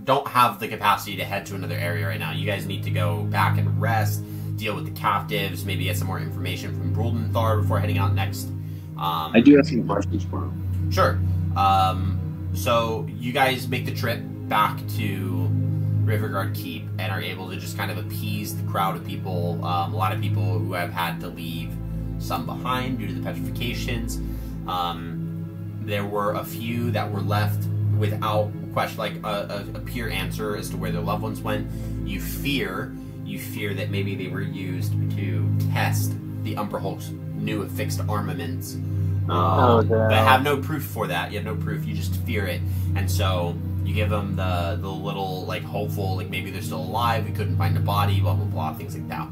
don't have the capacity to head to another area right now. You guys need to go back and rest, deal with the captives, maybe get some more information from Broldenthar before heading out next. I do have some questions for him. Sure. So you guys make the trip back to Riverguard Keep and are able to just kind of appease the crowd of people. A lot of people who have had to leave some behind due to the petrifications. There were a few that were left without question, like a pure answer as to where their loved ones went. You fear that maybe they were used to test the Umbra Hulk's new affixed armaments. But have no proof for that. You have no proof. You just fear it, and so you give them the little like hopeful, like maybe they're still alive. We couldn't find a body. Blah blah blah. Things like that.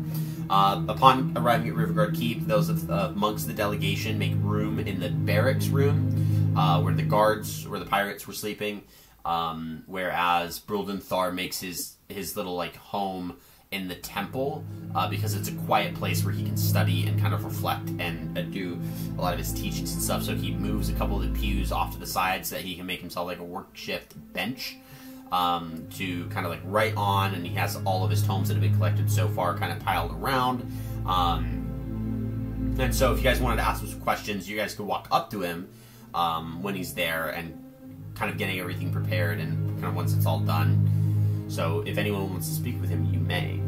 Upon arriving at Riverguard Keep, those amongst the delegation make room in the barracks room where the pirates were sleeping. Whereas Broldenthar makes his little like home in the temple because it's a quiet place where he can study and kind of reflect and do a lot of his teachings and stuff. So he moves a couple of the pews off to the side so that he can make himself like a workshift bench to kind of like write on, and he has all of his tomes that have been collected so far kind of piled around. And so if you guys wanted to ask some questions, you guys could walk up to him when he's there and kind of getting everything prepared and kind of once it's all done. So if anyone wants to speak with him, you may.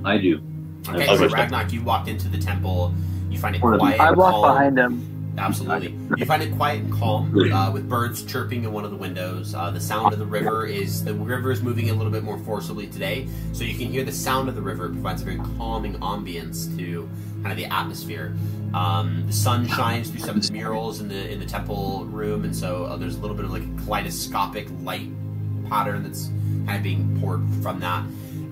I do. Okay, so Ragnak, you walked into the temple. You find it quiet. I walked behind him. Absolutely. You find it quiet and calm, with birds chirping in one of the windows. The sound of the river is moving a little bit more forcibly today, so you can hear the sound of the river. It provides a very calming ambience to kind of the atmosphere. The sun shines through some of the murals in the temple room, and so there's a little bit of like a kaleidoscopic light pattern that's kind of being poured from that.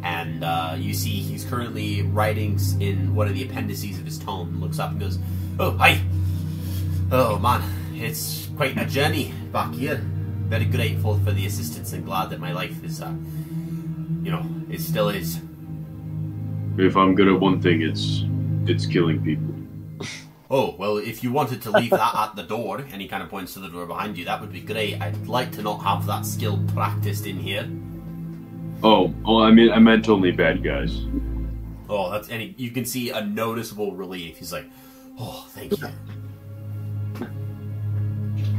And you see he's currently writing in one of the appendices of his tome. Looks up and goes, "Oh, hi! Oh man, it's quite a journey back here. Very grateful for the assistance and glad that my life is, it still is." If I'm good at one thing, it's killing people. Oh, well, if you wanted to leave that at the door, and he kind of points to the door behind you, that would be great. I'd like to not have that skill practiced in here. Oh, I meant only bad guys. Oh, and you can see a noticeable relief. He's like, "Oh, thank you."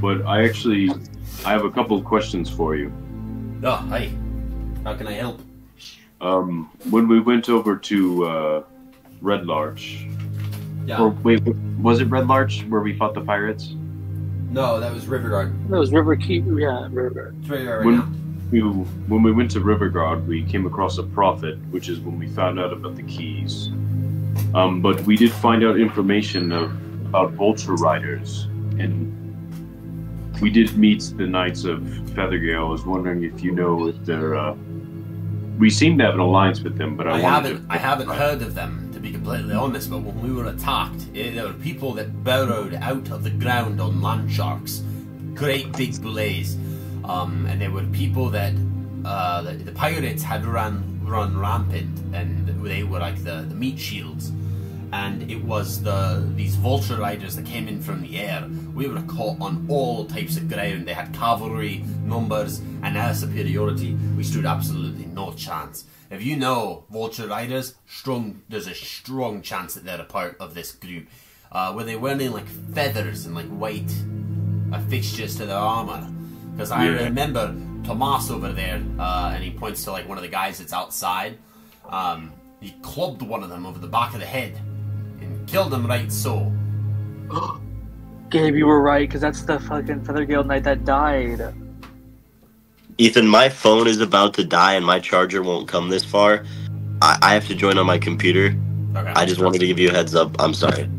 But I have a couple of questions for you. Oh, hi. How can I help? When we went over to Red Larch, Yeah. or wait, was it Red Larch where we fought the pirates? No, that was Riverguard. That was River Keep. Yeah, River. It's right now. When we went to Riverguard, we came across a prophet, which is when we found out about the keys. But we did find out information about vulture riders, and we did meet the Knights of Feathergale. I was wondering if you know if they're. We seem to have an alliance with them, but I haven't heard of them, to be completely honest. But when we were attacked, there were people that burrowed out of the ground on land sharks, great big bouleys, and there were people that the pirates had run rampant, and they were like the meat shields. And it was these vulture riders that came in from the air. We were caught on all types of ground. They had cavalry, numbers, and our superiority. We stood absolutely no chance. If you know vulture riders, there's a strong chance that they're a part of this group. Were they wearing like feathers and like white fixtures to their armor? Because I remember Tomas over there, and he points to like one of the guys that's outside. He clubbed one of them over the back of the head. Killed him right so. Gabe, you were right, because that's the fucking Feathergale Knight that died. Ethan, my phone is about to die and my charger won't come this far. I have to join on my computer. Okay. I just wanted to give you a heads up. I'm sorry.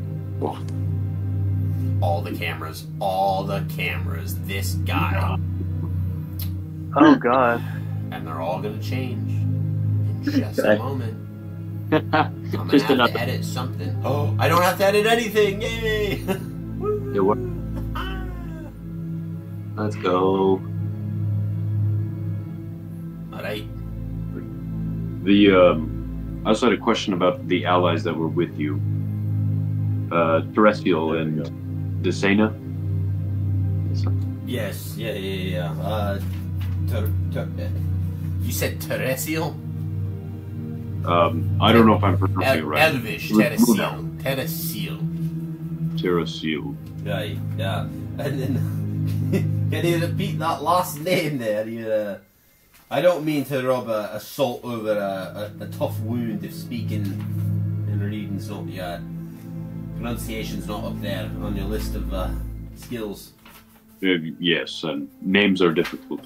All the cameras. This guy. Oh god. And they're all gonna change in just a moment. I'm gonna Just have enough. to edit something. Oh, I don't have to edit anything! Yay! Let's go. Alright. I also had a question about the allies that were with you. Terrestrial and Desena. Yes, yeah. You said terrestrial? I don't know if I'm pronouncing it right. Elvish, Terrasil. Terrasil. Terrasil. Right, yeah. And then, can you repeat that last name there? I don't mean to rub a salt over a tough wound if speaking and reading's not pronunciation's not up there on your list of skills. Yes, and names are difficult.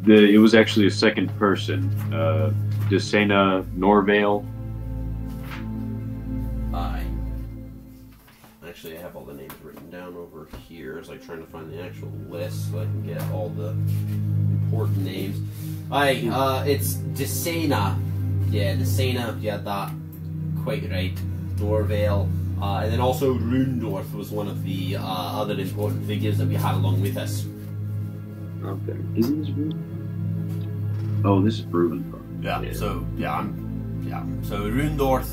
It was actually a second person. Desena Norvale. Actually, I have all the names written down over here. It's like trying to find the actual list so I can get all the important names. It's Desena. Yeah, Desena. Yeah, that quite right. Norvale. And then also Rundorf was one of the other important figures that we had along with us. Okay. Isn't this Ruben? Oh, this is Ruben. Yeah. So So Rundorf,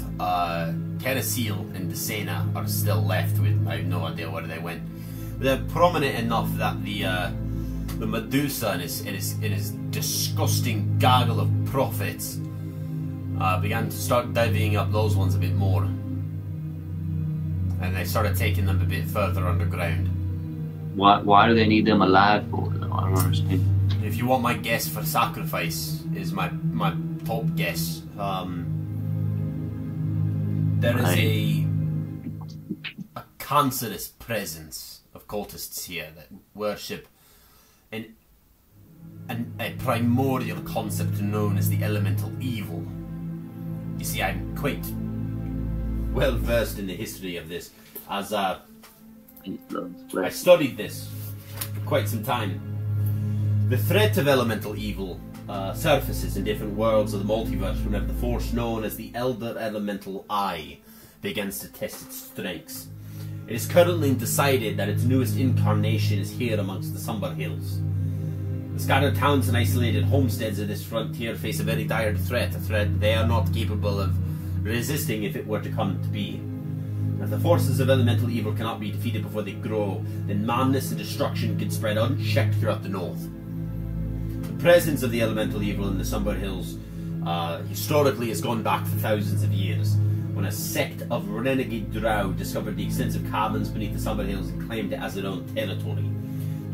Terrasil, and Desena are still left with. I have no idea where they went. They're prominent enough that the Medusa and his disgusting gaggle of prophets began to start divvying up those ones a bit more. And they started taking them a bit further underground. Why do they need them alive for? I don't understand. If you want my guess for sacrifice, is my top guess. There is a cancerous presence of cultists here that worship a primordial concept known as the elemental evil. You see, I'm quite well versed in the history of this, as I studied this for quite some time. The threat of elemental evil surfaces in different worlds of the multiverse whenever the force known as the Elder Elemental Eye begins to test its strengths. It is currently decided that its newest incarnation is here amongst the Somber Hills. The scattered towns and isolated homesteads of this frontier face a very dire threat, a threat they are not capable of resisting if it were to come to be. If the forces of elemental evil cannot be defeated before they grow, then madness and destruction could spread unchecked throughout the north. The presence of the elemental evil in the Somber Hills historically has gone back for thousands of years, when a sect of renegade drow discovered the extensive caverns beneath the Somber Hills and claimed it as their own territory.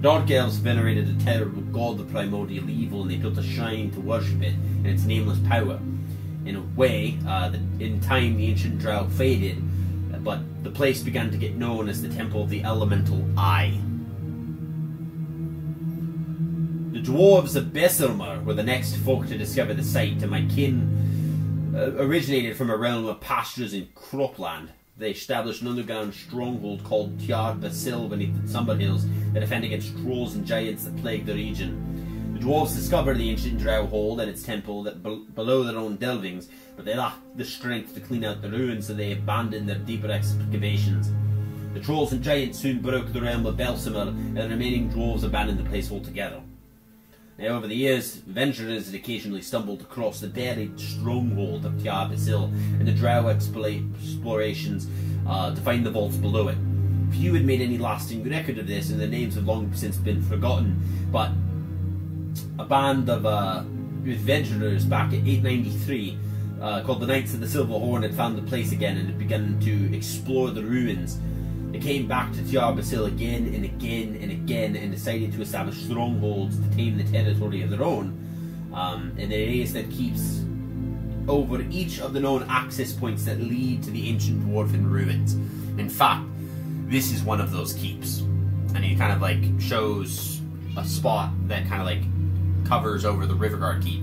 Dark Elves venerated a terrible god, the primordial evil, and they built a shrine to worship it and its nameless power. In a way, in time the ancient drow faded, but the place began to get known as the Temple of the Elemental Eye. The dwarves of Besselmer were the next folk to discover the site, and my kin originated from a realm of pastures in cropland. They established an underground stronghold called Tiar Basil beneath the Somber Hills to defend against trolls and giants that plagued the region. The dwarves discovered the ancient drow hold and its temple below their own delvings, but they lacked the strength to clean out the ruins, so they abandoned their deeper excavations. The trolls and giants soon broke the realm of Belsimer, and the remaining dwarves abandoned the place altogether. Now, over the years, adventurers had occasionally stumbled across the buried stronghold of Tiar Basil and the drow explorations to find the vaults below it. Few had made any lasting record of this, and their names have long since been forgotten, but a band of adventurers back in 893 called the Knights of the Silver Horn had found the place again and had begun to explore the ruins. They came back to Tiar Basil again and again and again and decided to establish strongholds to tame the territory of their own, and they raised their keeps over each of the known access points that lead to the ancient dwarven ruins. In fact, this is one of those keeps, and he kind of like shows a spot that kind of like covers over the Riverguard keep.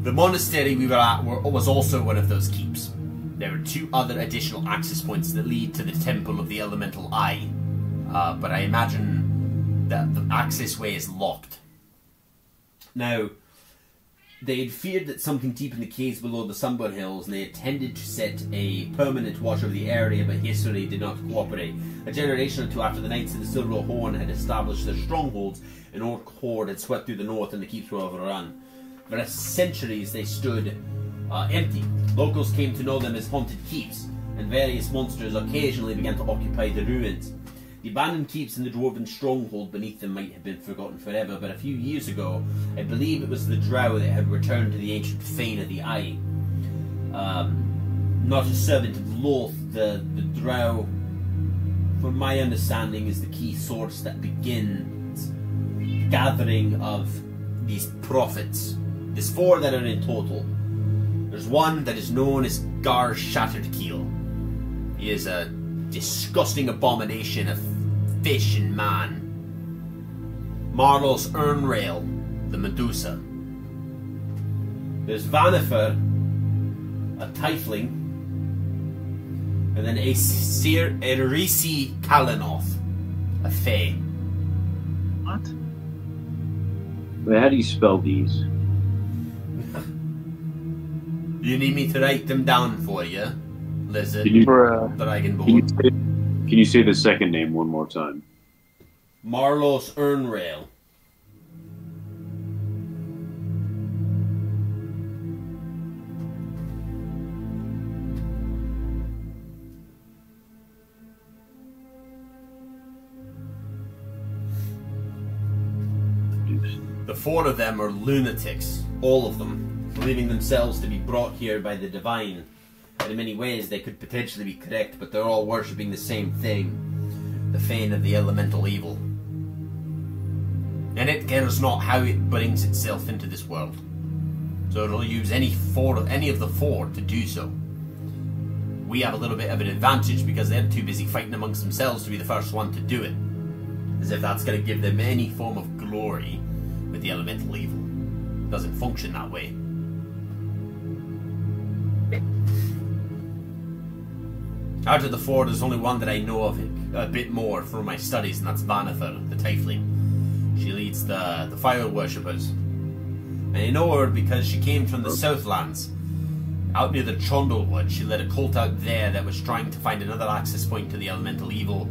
The monastery we were at was also one of those keeps. There are two other additional access points that lead to the Temple of the Elemental Eye, but I imagine that the access way is locked. Now, they had feared that something deep in the caves below the Somber Hills, and they intended to set a permanent watch over the area, but history did not cooperate. A generation or two after the Knights of the Silver Horn had established their strongholds, an orc horde had swept through the north and the keeps were overrun. For centuries they stood empty. Locals came to know them as haunted keeps, and various monsters occasionally began to occupy the ruins. The abandoned keeps and the dwarven stronghold beneath them might have been forgotten forever, but a few years ago, I believe it was the drow that had returned to the ancient fane of the Eye. not a servant of Loth, the drow, from my understanding, is the key source that begins the gathering of these prophets. There's 4 that are in total. There's one that is known as Gar Shattered Keel. He is a disgusting abomination of fish and man. Marlos Ernrail, the Medusa. There's Vanifer, a tiefling, and then Erisi Kalinoth, a fae. What? Wait, how do you spell these? You need me to write them down for you, Lizard, Dragonborn? Can you say the second name one more time? Marlos Ernrail. The 4 of them are lunatics, all of them, believing themselves to be brought here by the divine. And in many ways they could potentially be correct, but they're all worshipping the same thing, the Fane of the elemental evil. And it cares not how it brings itself into this world. So it'll use any of the 4 to do so. We have a little bit of an advantage because they're too busy fighting amongst themselves to be the first one to do it. As if that's going to give them any form of glory with the elemental evil. It doesn't function that way. Out of the 4, there's only one that I know of a bit more from my studies, and that's Vanifer, the Tiefling. She leads the fire worshippers. And I know her because she came from the Southlands. Out near the Trundlewood, she led a cult out there that was trying to find another access point to the elemental evil,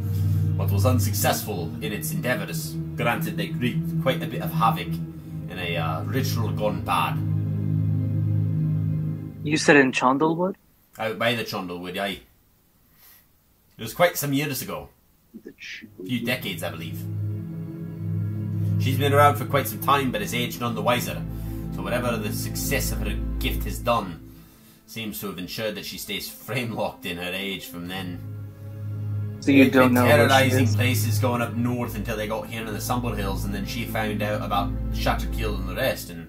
but was unsuccessful in its endeavours. Granted, they wreaked quite a bit of havoc in a ritual gone bad. You said in Trundlewood? Out by the Trundlewood, aye. It was quite some years ago. A few decades, I believe. She's been around for quite some time, but has aged none the wiser. So whatever the success of her gift has done, seems to have ensured that she stays frame-locked in her age from then. So you don't know where she terrorising is? places going up north until they got here in the Sumber Hills, and then she found out about Shattered Keel and the rest, and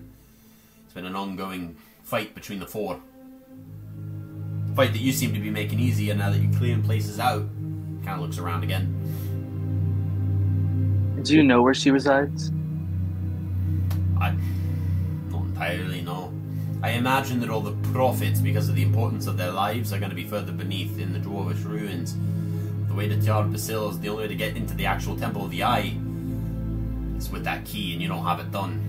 it's been an ongoing fight between the 4. Fight that you seem to be making easier now that you're clearing places out. Kind of looks around again. Do you know where she resides? I don't entirely know. I imagine that all the prophets, because of the importance of their lives, are going to be further beneath in the Dwarvish ruins. The way to Jar Basil is the only way to get into the actual Temple of the Eye. It's with that key, and you don't have it done.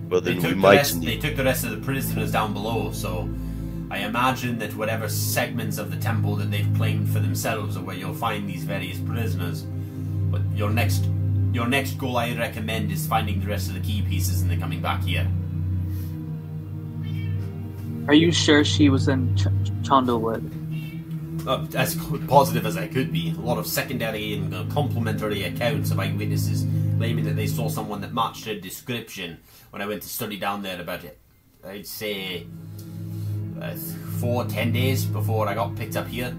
Well, then They took the rest of the prisoners down below, so I imagine that whatever segments of the temple that they've claimed for themselves are where you'll find these various prisoners. But your next goal I recommend is finding the rest of the key pieces and then coming back here. Are you sure she was in Trundlewood? As positive as I could be. A lot of secondary and complementary accounts of eyewitnesses claiming that they saw someone that matched her description when I went to study down there about it. I'd say 4-10 days before I got picked up here.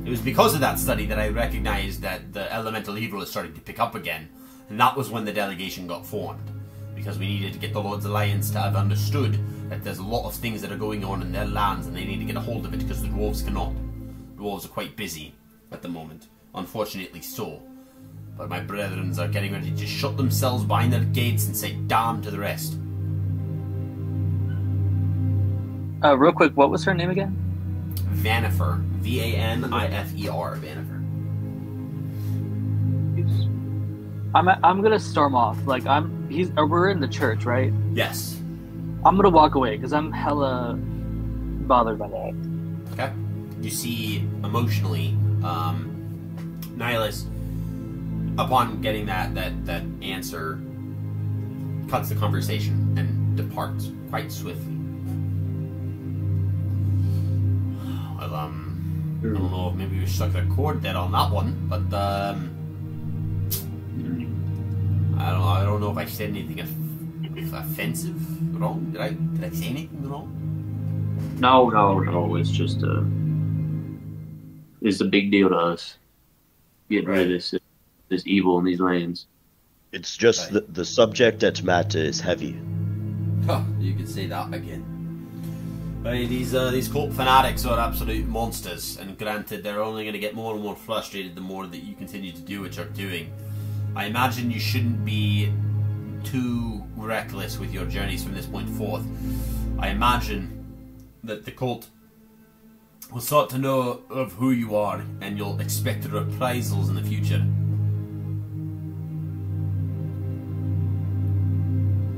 It was because of that study that I recognized that the elemental evil is starting to pick up again, and that was when the delegation got formed. Because we needed to get the Lord's Alliance to have understood that there's a lot of things that are going on in their lands and they need to get a hold of it because the dwarves cannot. Dwarves are quite busy at the moment, unfortunately so. But my brethren are getting ready to just shut themselves behind their gates and say damn to the rest. Real quick, what was her name again? Vanifer. V-A-N-I-F-E-R. Vanifer. I'm gonna storm off. Like we're in the church, right? Yes. I'm gonna walk away because I'm hella bothered by that. Okay. You see, emotionally, Nihilus, upon getting that answer, cuts the conversation and departs quite swiftly. Well, I don't know if maybe we struck a chord there on that one, but I don't know if I said anything offensive wrong? Did I say anything wrong? No. It's just it's a big deal to us getting rid of this evil in these lands. It's just the subject at matter is heavy. Huh, you can say that again. Right, these cult fanatics are absolute monsters, and granted, they're only going to get more and more frustrated the more that you continue to do what you're doing. I imagine you shouldn't be too reckless with your journeys from this point forth. I imagine that the cult will start to know of who you are, and you'll expect reprisals in the future.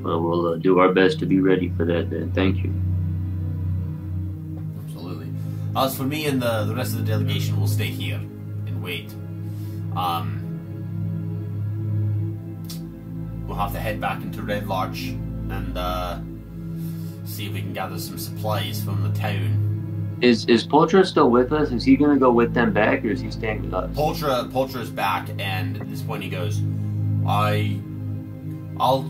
Well, we'll do our best to be ready for that then. Thank you. Absolutely. As for me and the rest of the delegation, will stay here and wait. We'll have to head back into Red Larch and see if we can gather some supplies from the town. Is Poltra still with us? Is he gonna go with them back, or is he staying with us? Poltra is back, and at this point he goes, I'll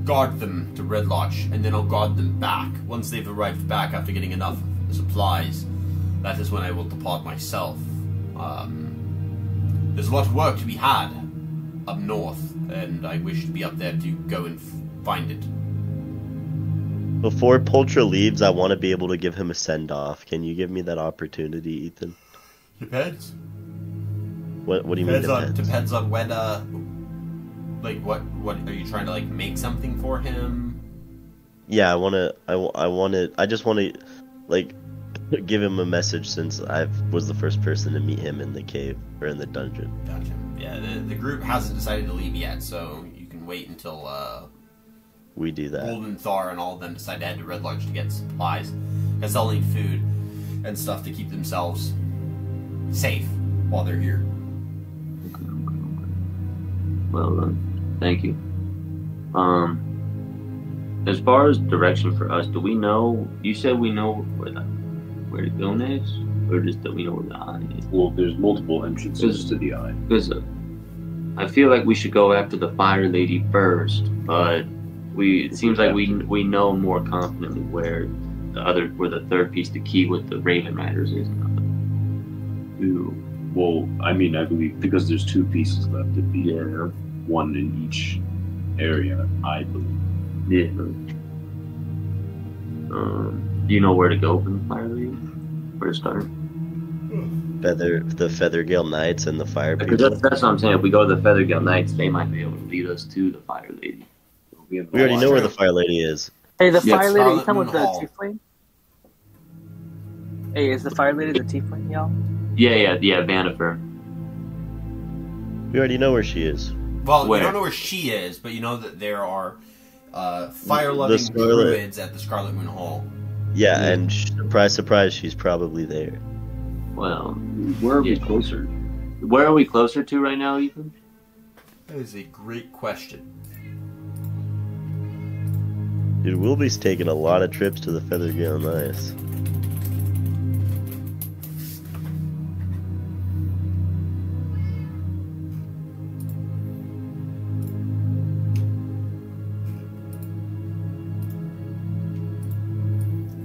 guard them to Red Lodge, and then I'll guard them back. Once they've arrived back after getting enough supplies, that is when I will depart myself. There's a lot of work to be had up north, and I wish to be up there to go and find it. Before Poltra leaves, I want to be able to give him a send-off. Can you give me that opportunity, Ethan? Depends. What do you mean depends? Depends on when, like, what are you trying to, like, make something for him? Yeah, I just want to, like, give him a message since I was the first person to meet him in the cave, or in the dungeon. Gotcha. Yeah, the group hasn't decided to leave yet, so you can wait until, we do that. Golden Thar and all of them decide to head to Red Lodge to get supplies. Because they'll need food and stuff to keep themselves safe while they're here. Okay. Well, thank you. As far as direction for us, do we know? You said we know where to go next, or just that we know where the eye is? Well, there's multiple entrances to the eye. Because I feel like we should go after the Fire Lady first, but it seems like we know more confidently where the third piece, the key with the Raven Riders, is. Ooh. Well, I mean, I believe because there's two pieces left to be there, one in each area, I believe. Yeah. Do you know where to go from the Fire Lady? Where to start? The Feathergale Knights and the Fire Because People. that's what I'm saying. If we go to the Feathergale Knights, they might be able to lead us to the Fire Lady. We already know where the Fire Lady is. Hey, the Yeah, Fire Lady, you Scarlet come with Moon the Hall. Tiefling? Hey, is the Fire Lady the Tiefling, y'all? Yeah, Vanifer. We already know where she is. Well, Where? you don't know where she is, but you know that there are fire-loving Scarlet- druids at the Scarlet Moon Hall. Yeah, and surprise, surprise, she's probably there. Well, Where are we Yeah. closer? where are we closer to right now, Ethan? That is a great question. Dude, Wilby's taking a lot of trips to the Feathergale Knights.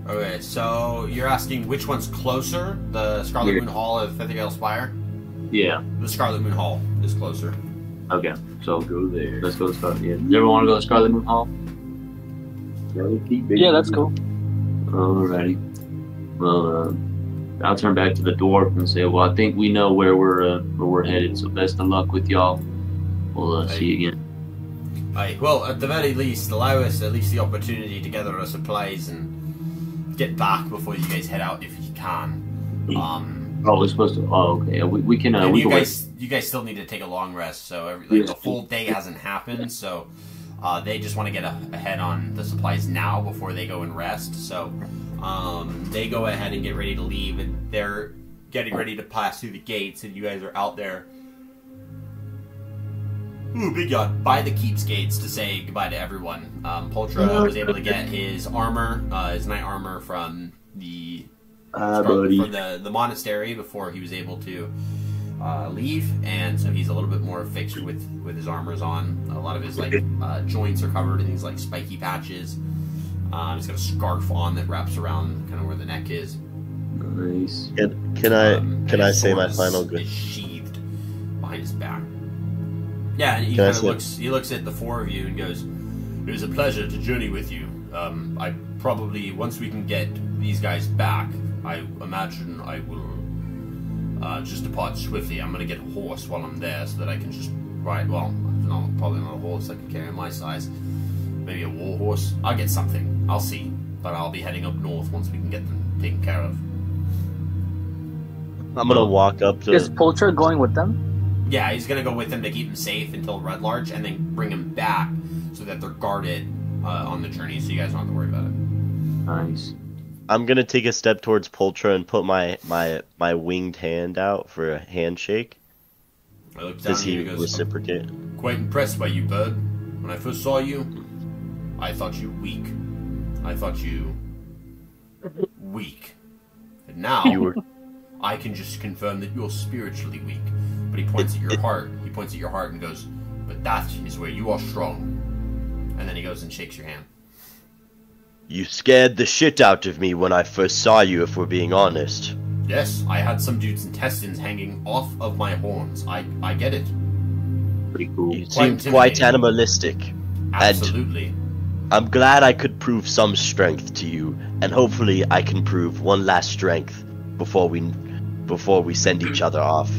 Okay, so you're asking which one's closer? The Scarlet Yeah. Moon Hall of Feathergale Spire? Yeah. The Scarlet Moon Hall is closer. Okay. So Go there. let's go to Scarlet. Yeah. You ever want to go to Scarlet Moon Hall? Scarlet Key, baby. Yeah, that's cool. Alrighty. Well, I'll turn back to the dwarf and say, well, I think we know where we're headed. So best of luck with y'all. We'll see you again. Aye, well, at the very least, allow us at least the opportunity to gather our supplies and get back before you guys head out if you can. Oh, we're supposed to. Oh, okay. We can. And We you can wait. guys still need to take a long rest, so Yeah. the full day hasn't happened, so they just want to get ahead on the supplies now before they go and rest. So they go ahead and get ready to leave, and they're getting ready to pass through the gates, and you guys are out there. Ooh, big yawn. By the keeps gates to say goodbye to everyone. Poltra was able to get his armor, his knight armor from the Buddy. from the monastery before he was able to leave, and so he's a little bit more fixed with his armors on. A lot of his joints are covered in these like spiky patches. He's got a scarf on that wraps around kind of where the neck is. Nice. Can I say my final good? Is sheathed behind his back. Yeah, and he looks at the four of you and goes, "It was a pleasure to journey with you. I probably, once we can get these guys back, I imagine I will just depart swiftly. I'm going to get a horse while I'm there so that I can just ride, well, no, probably not a horse I can carry my size. Maybe a war horse. I'll get something. I'll see. But I'll be heading up north once we can get them taken care of." I'm gonna walk up to. Is Pulcher going with them? Yeah, he's going to go with them to keep him safe until Red Larch, and then bring him back so that they're guarded on the journey, so you guys don't have to worry about it. Nice. I'm gonna take a step towards Pultra and put my winged hand out for a handshake. I look down Does he and goes, reciprocate? "Quite impressed by you, Bird. When I first saw you, I thought you weak. I thought you weak. And now, I can just confirm that you're spiritually weak." But he points at your heart. He points at your heart and goes, "But that is where you are strong." And then he goes and shakes your hand. You scared the shit out of me when I first saw you, if we're being honest. Yes, I had some dude's intestines hanging off of my horns. I get it. Pretty cool. You seemed quite animalistic. Absolutely. And I'm glad I could prove some strength to you, and hopefully I can prove one last strength before we send each other off.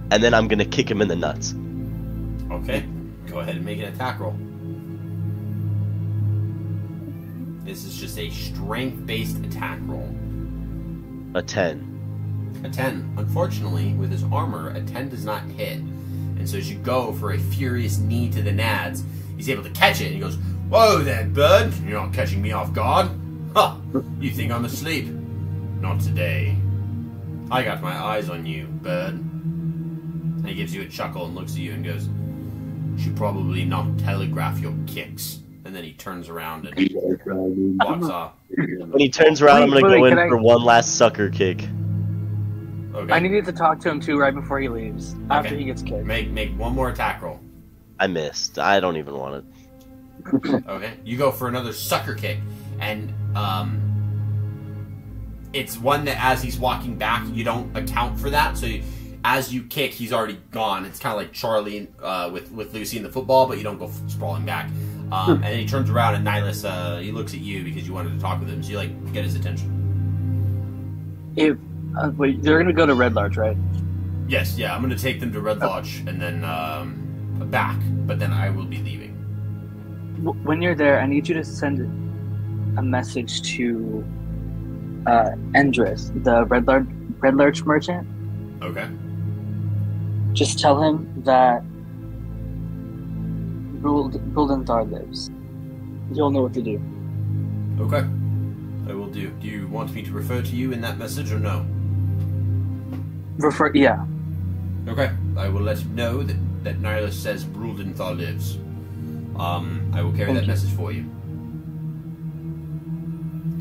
And then I'm gonna kick him in the nuts. Okay, go ahead and make an attack roll. This is just a strength-based attack roll. A 10. A 10. Unfortunately, with his armor, a 10 does not hit. And so as you go for a furious knee to the nads, he's able to catch it, and he goes, "Whoa then, Bird! You're not catching me off guard. Ha! You think I'm asleep? Not today. I got my eyes on you, Bird." And he gives you a chuckle and looks at you and goes, "Should probably not telegraph your kicks." And then he turns around and walks off. When he turns around, I'm gonna go in for one last sucker kick. Okay. I needed to talk to him too right before he leaves. After Okay. he gets kicked. Make one more attack roll. I missed. I don't even want it. Okay. You go for another sucker kick, and it's one that as he's walking back, you don't account for that. So as you kick, he's already gone. It's kind of like Charlie with Lucy in the football, but you don't go sprawling back. And then he turns around, and Nihilus, he looks at you because you wanted to talk with him, so you get his attention. Wait, they're gonna go to Red Larch, right? Yes, yeah, I'm going to take them to Red Lodge and then back, but then I will be leaving. When you're there, I need you to send a message to Endris, the Red Larch merchant. Okay. Just tell him that Guldenthar lives. You'll know what to do. Okay. I will do. Do you want me to refer to you in that message or no? Yeah. Okay. I will let him know that Nihilus says Guldenthar lives. I will carry that message for you.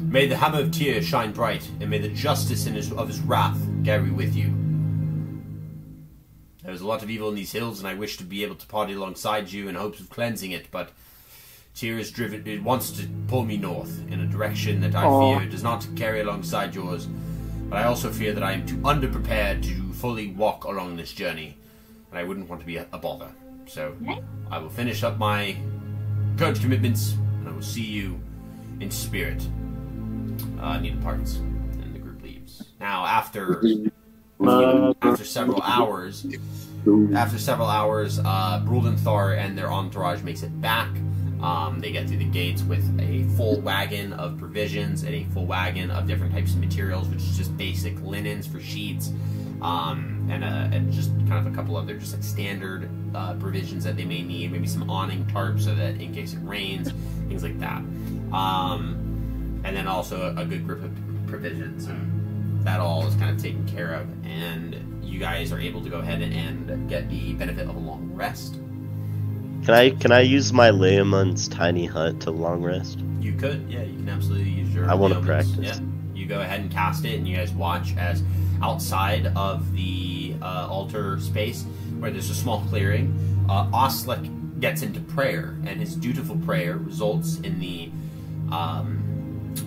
May the hammer of Tyr shine bright, and may the justice of his wrath carry with you. There's a lot of evil in these hills, and I wish to be able to party alongside you in hopes of cleansing it, but Tyr is driven. It wants to pull me north in a direction that I fear does not carry alongside yours. But I also fear that I am too underprepared to fully walk along this journey, and I wouldn't want to be a bother. So I will finish up my current commitments, and I will see you in spirit. He departs, and the group leaves. Now, after several hours, Guldenthar and their entourage makes it back. They get through the gates with a full wagon of provisions and a full wagon of different types of materials, which is just basic linens for sheets, and just kind of a couple other just like standard provisions that they may need, maybe some awning tarps so that in case it rains, things like that. And then also a good group of provisions, and that all is kind of taken care of, and you guys are able to go ahead and get the benefit of a long rest. Can I use my Leoman's tiny hut to long rest? You could, yeah, you can absolutely use your... I want to Leoman's. practice. Yeah, you go ahead and cast it, and you guys watch as outside of the altar space where there's a small clearing. Oslek gets into prayer, and his dutiful prayer results in the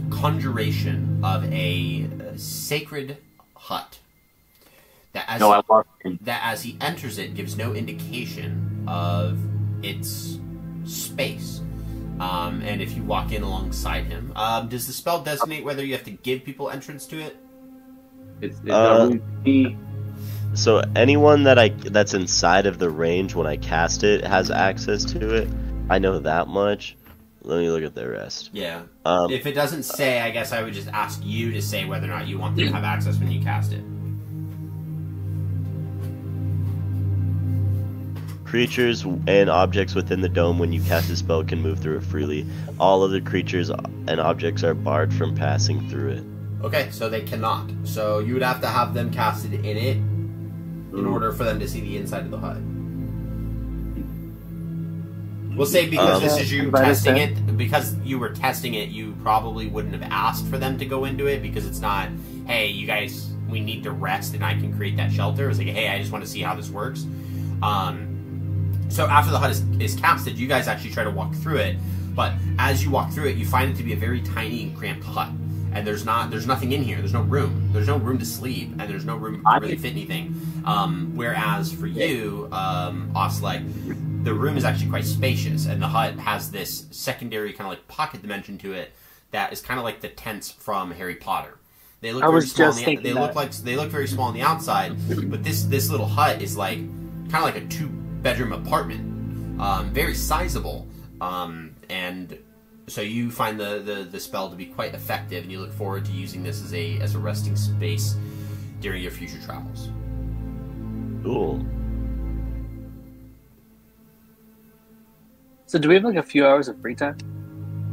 conjuration of a sacred hut. That as he enters it, gives no indication of its space. And if you walk in alongside him, does the spell designate whether you have to give people entrance to it? So anyone that's inside of the range when I cast it has access to it. I know that much. Let me look at the rest. Yeah. If it doesn't say, I guess I would just ask you to say whether or not you want them to have access when you cast it. Creatures and objects within the dome when you cast a spell can move through it freely. All other creatures and objects are barred from passing through it. Okay, so they cannot. So you would have to have them casted in it in order for them to see the inside of the hut. We'll say because this is you testing it, because you were testing it, you probably wouldn't have asked for them to go into it because it's not, hey, you guys, we need to rest and I can create that shelter. It's like, hey, I just want to see how this works. So after the hut is casted, you guys actually try to walk through it, but as you walk through it, you find it to be a very tiny and cramped hut. And there's nothing in here. There's no room. There's no room to sleep, and there's no room to really fit anything. Whereas for you, Oslek, the room is actually quite spacious, and the hut has this secondary kind of like pocket dimension to it that is kind of like the tents from Harry Potter. They look very small. They look very small on the outside, but this little hut is like kind of like a 2-bedroom apartment, very sizable, and so you find the spell to be quite effective, and you look forward to using this as a resting space during your future travels. Cool. So do we have like a few hours of free time?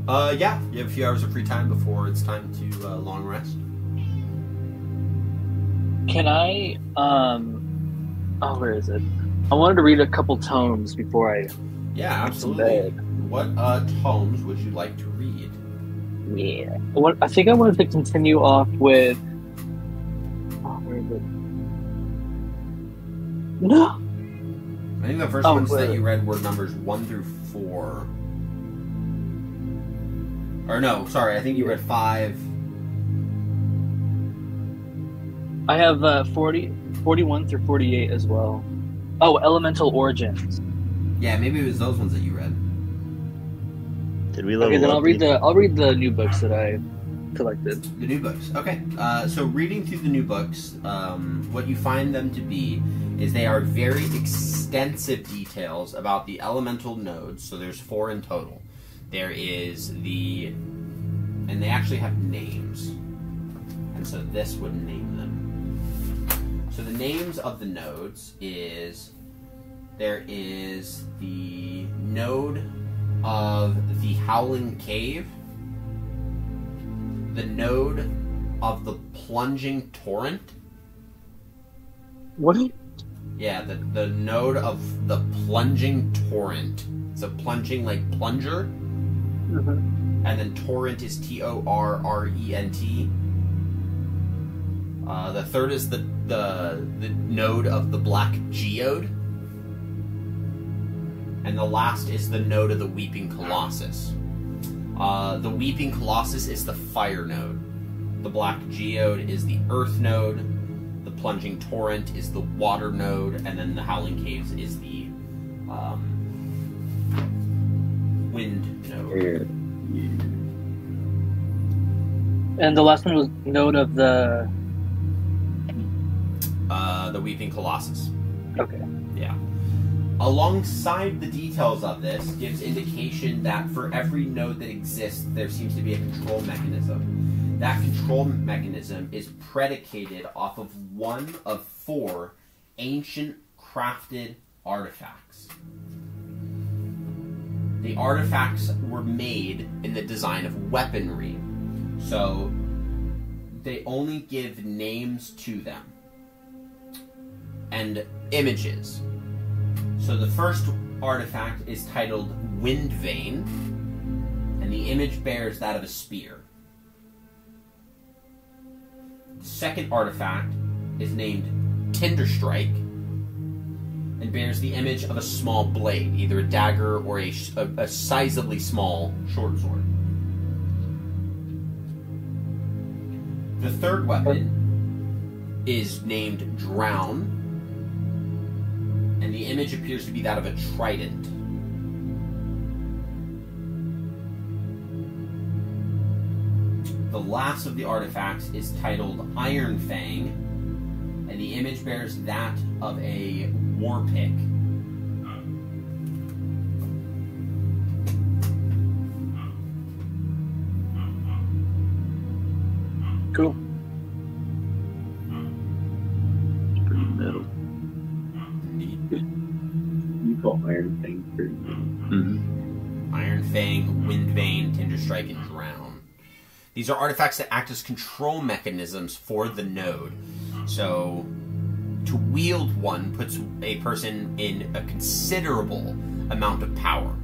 Yeah, you have a few hours of free time before it's time to long rest. Can I, where is it? I wanted to read a couple tomes before I... Yeah, absolutely. What tomes would you like to read? Yeah. I think I wanted to continue off with... Oh, where is it? No! I think the first ones that you read were numbers 1 through 4. Or no, sorry, I think you read 5. I have 41 through 48 as well. Oh, Elemental Origins. Yeah, maybe it was those ones that you read. Did we level Okay, then up? I'll read the new books that I collected. The new books. Okay. So reading through the new books, what you find them to be is they are very extensive details about the elemental nodes. So there's 4 in total. There is and they actually have names. And so this would name them. So the names of the nodes there is the node of the Howling Cave, the node of the Plunging Torrent. What? Yeah, the node of the Plunging Torrent. So plunging like plunger, and then torrent is Torrent. The third is the node of the Black Geode. And the last is the node of the Weeping Colossus. The Weeping Colossus is the fire node. The Black Geode is the earth node. The Plunging Torrent is the water node. And then the Howling Caves is the wind node. And the last one was node of the Weeping Colossus. Okay. Yeah. Alongside the details of this gives indication that for every node that exists, there seems to be a control mechanism. That control mechanism is predicated off of one of 4 ancient crafted artifacts. The artifacts were made in the design of weaponry, so they only give names to them and images. So the first artifact is titled Wind Vein, and the image bears that of a spear. The second artifact is named Tinder Strike, and bears the image of a small blade, either a dagger or a sizably small short sword. The third weapon is named Drown, and the image appears to be that of a trident. The last of the artifacts is titled Iron Fang, and the image bears that of a war pick. Cool. Pretty metal. You call Iron Thing pretty metal. Mm-hmm. Iron Fang, Wind Vein, Tinder Strike, and Drown. These are artifacts that act as control mechanisms for the node. So, to wield one puts a person in a considerable amount of power,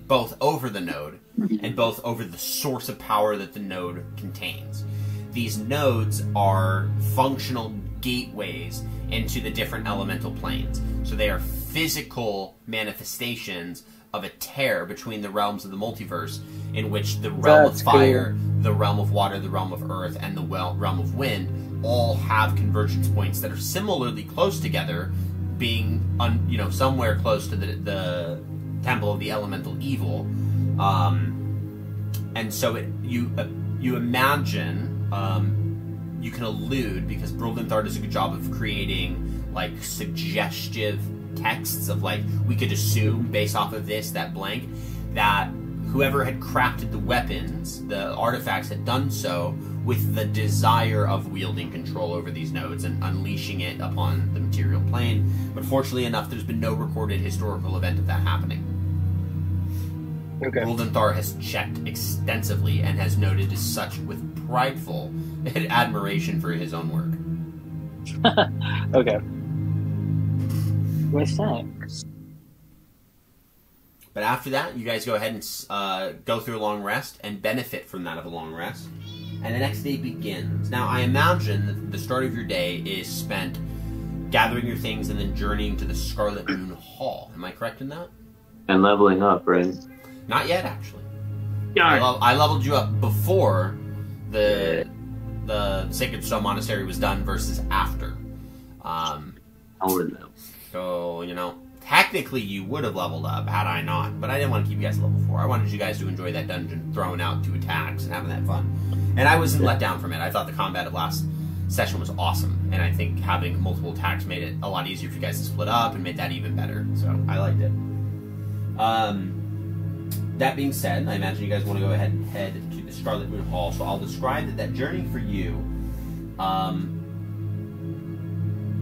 both over the node and both over the source of power that the node contains. These nodes are functional gateways into the different elemental planes. So they are physical manifestations of a tear between the realms of the multiverse, in which the realm of fire, the realm of water, the realm of earth, and the realm of wind all have convergence points that are similarly close together, being somewhere close to the temple of the elemental evil. And so you imagine, you can allude, because Brildenthar does a good job of creating like suggestive texts of like, we could assume based off of this, that blank, that whoever had crafted the weapons, the artifacts, had done so with the desire of wielding control over these nodes and unleashing it upon the material plane. But fortunately enough, there's been no recorded historical event of that happening. Okay. Brildenthar has checked extensively and has noted as such with prideful admiration for his own work. Okay. What's that? But after that, you guys go ahead and go through a long rest and benefit from that of a long rest. And the next day begins. Now, I imagine that the start of your day is spent gathering your things and then journeying to the Scarlet Moon Hall. Am I correct in that? And leveling up, right? Not yet, actually. Yeah. I leveled you up before the Sacred Stone Monastery was done versus after. So, technically you would have leveled up had I not, but I didn't want to keep you guys at level 4. I wanted you guys to enjoy that dungeon, throwing out 2 attacks and having that fun. And I wasn't let down from it. I thought the combat of last session was awesome, and I think having multiple attacks made it a lot easier for you guys to split up and made that even better. So I liked it. That being said, I imagine you guys want to go ahead and head to the Scarlet Moon Hall. So I'll describe that journey for you.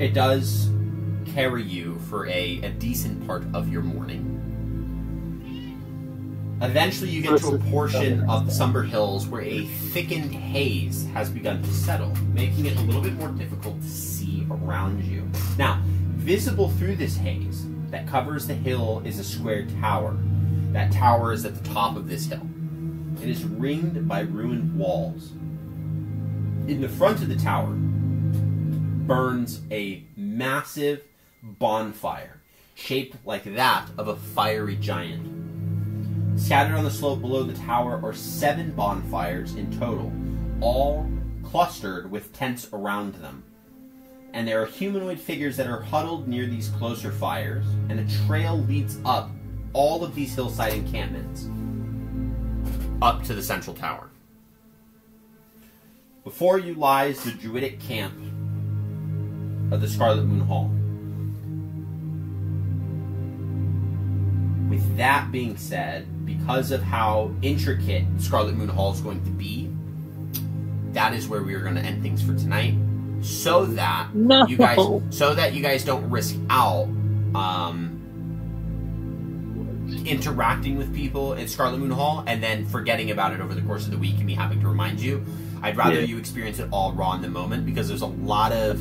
It does carry you for a decent part of your morning. Eventually you get to a portion of the Somber Hills where a thickened haze has begun to settle, making it a little bit more difficult to see around you. Now, visible through this haze that covers the hill is a square tower. That tower is at the top of this hill. It is ringed by ruined walls. In the front of the tower burns a massive bonfire, shaped like that of a fiery giant. Scattered on the slope below the tower are 7 bonfires in total, all clustered with tents around them. And there are humanoid figures that are huddled near these closer fires, and a trail leads up all of these hillside encampments up to the central tower. Before you lies the druidic camp of the Scarlet Moon Hall. With that being said, because of how intricate Scarlet Moon Hall is going to be, that is where we are going to end things for tonight, so that you guys don't risk out interacting with people in Scarlet Moon Hall and then forgetting about it over the course of the week and me having to remind you. I'd rather you experience it all raw in the moment, because there's a lot of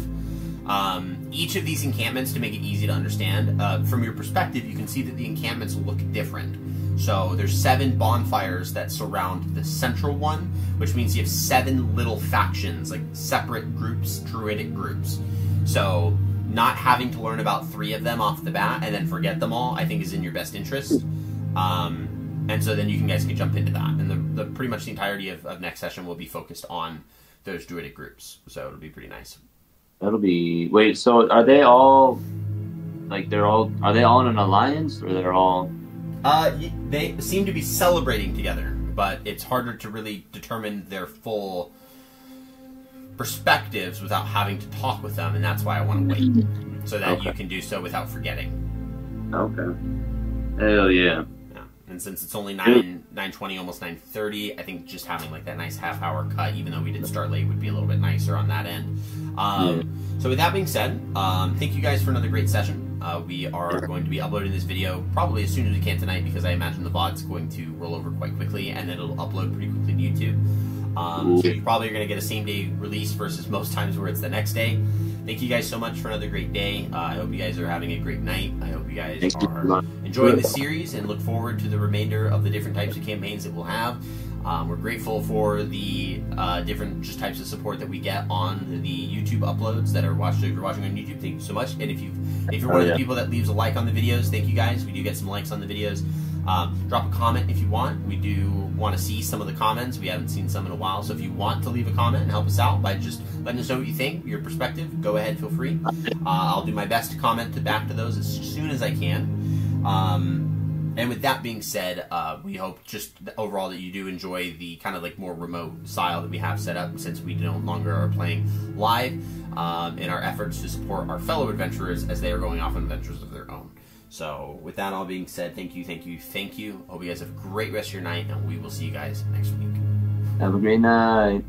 each of these encampments, to make it easy to understand, from your perspective, you can see that the encampments look different. So there's 7 bonfires that surround the central one, which means you have 7 little factions, like separate groups, druidic groups. So not having to learn about 3 of them off the bat and then forget them all, I think is in your best interest. And so then you guys can jump into that. And the pretty much the entirety of next session will be focused on those druidic groups. So it'll be pretty nice. That'll be... Wait, so are they all... Like, are they all in an alliance, or they're all... They seem to be celebrating together, but it's harder to really determine their full perspectives without having to talk with them, and that's why I want to wait, so that you can do so without forgetting. Okay. Hell yeah. And since it's only 9:20, almost 9:30, I think just having like that nice half-hour cut, even though we did start late, would be a little bit nicer on that end. So with that being said, thank you guys for another great session. We are going to be uploading this video probably as soon as we can tonight, because I imagine the VOD's going to roll over quite quickly, and it'll upload pretty quickly to YouTube. So you probably are going to get a same-day release versus most times where it's the next day. Thank you guys so much for another great day. I hope you guys are having a great night. I hope you guys are enjoying the series and look forward to the remainder of the different types of campaigns that we'll have. We're grateful for the different just types of support that we get on the YouTube uploads that are watched. If you're watching on YouTube, thank you so much. And if you're one of the people that leaves a like on the videos, thank you guys. We do get some likes on the videos. Drop a comment if you want. We do want to see some of the comments. We haven't seen some in a while, so if you want to leave a comment and help us out by just letting us know what you think, your perspective, go ahead, feel free. I'll do my best to comment back to those as soon as I can. And with that being said, we hope just overall that you do enjoy the kind of like more remote style that we have set up, since we no longer are playing live, in our efforts to support our fellow adventurers as they are going off on adventures of their own. So with that all being said, thank you, thank you, thank you. Hope you guys have a great rest of your night, and we will see you guys next week. Have a great night.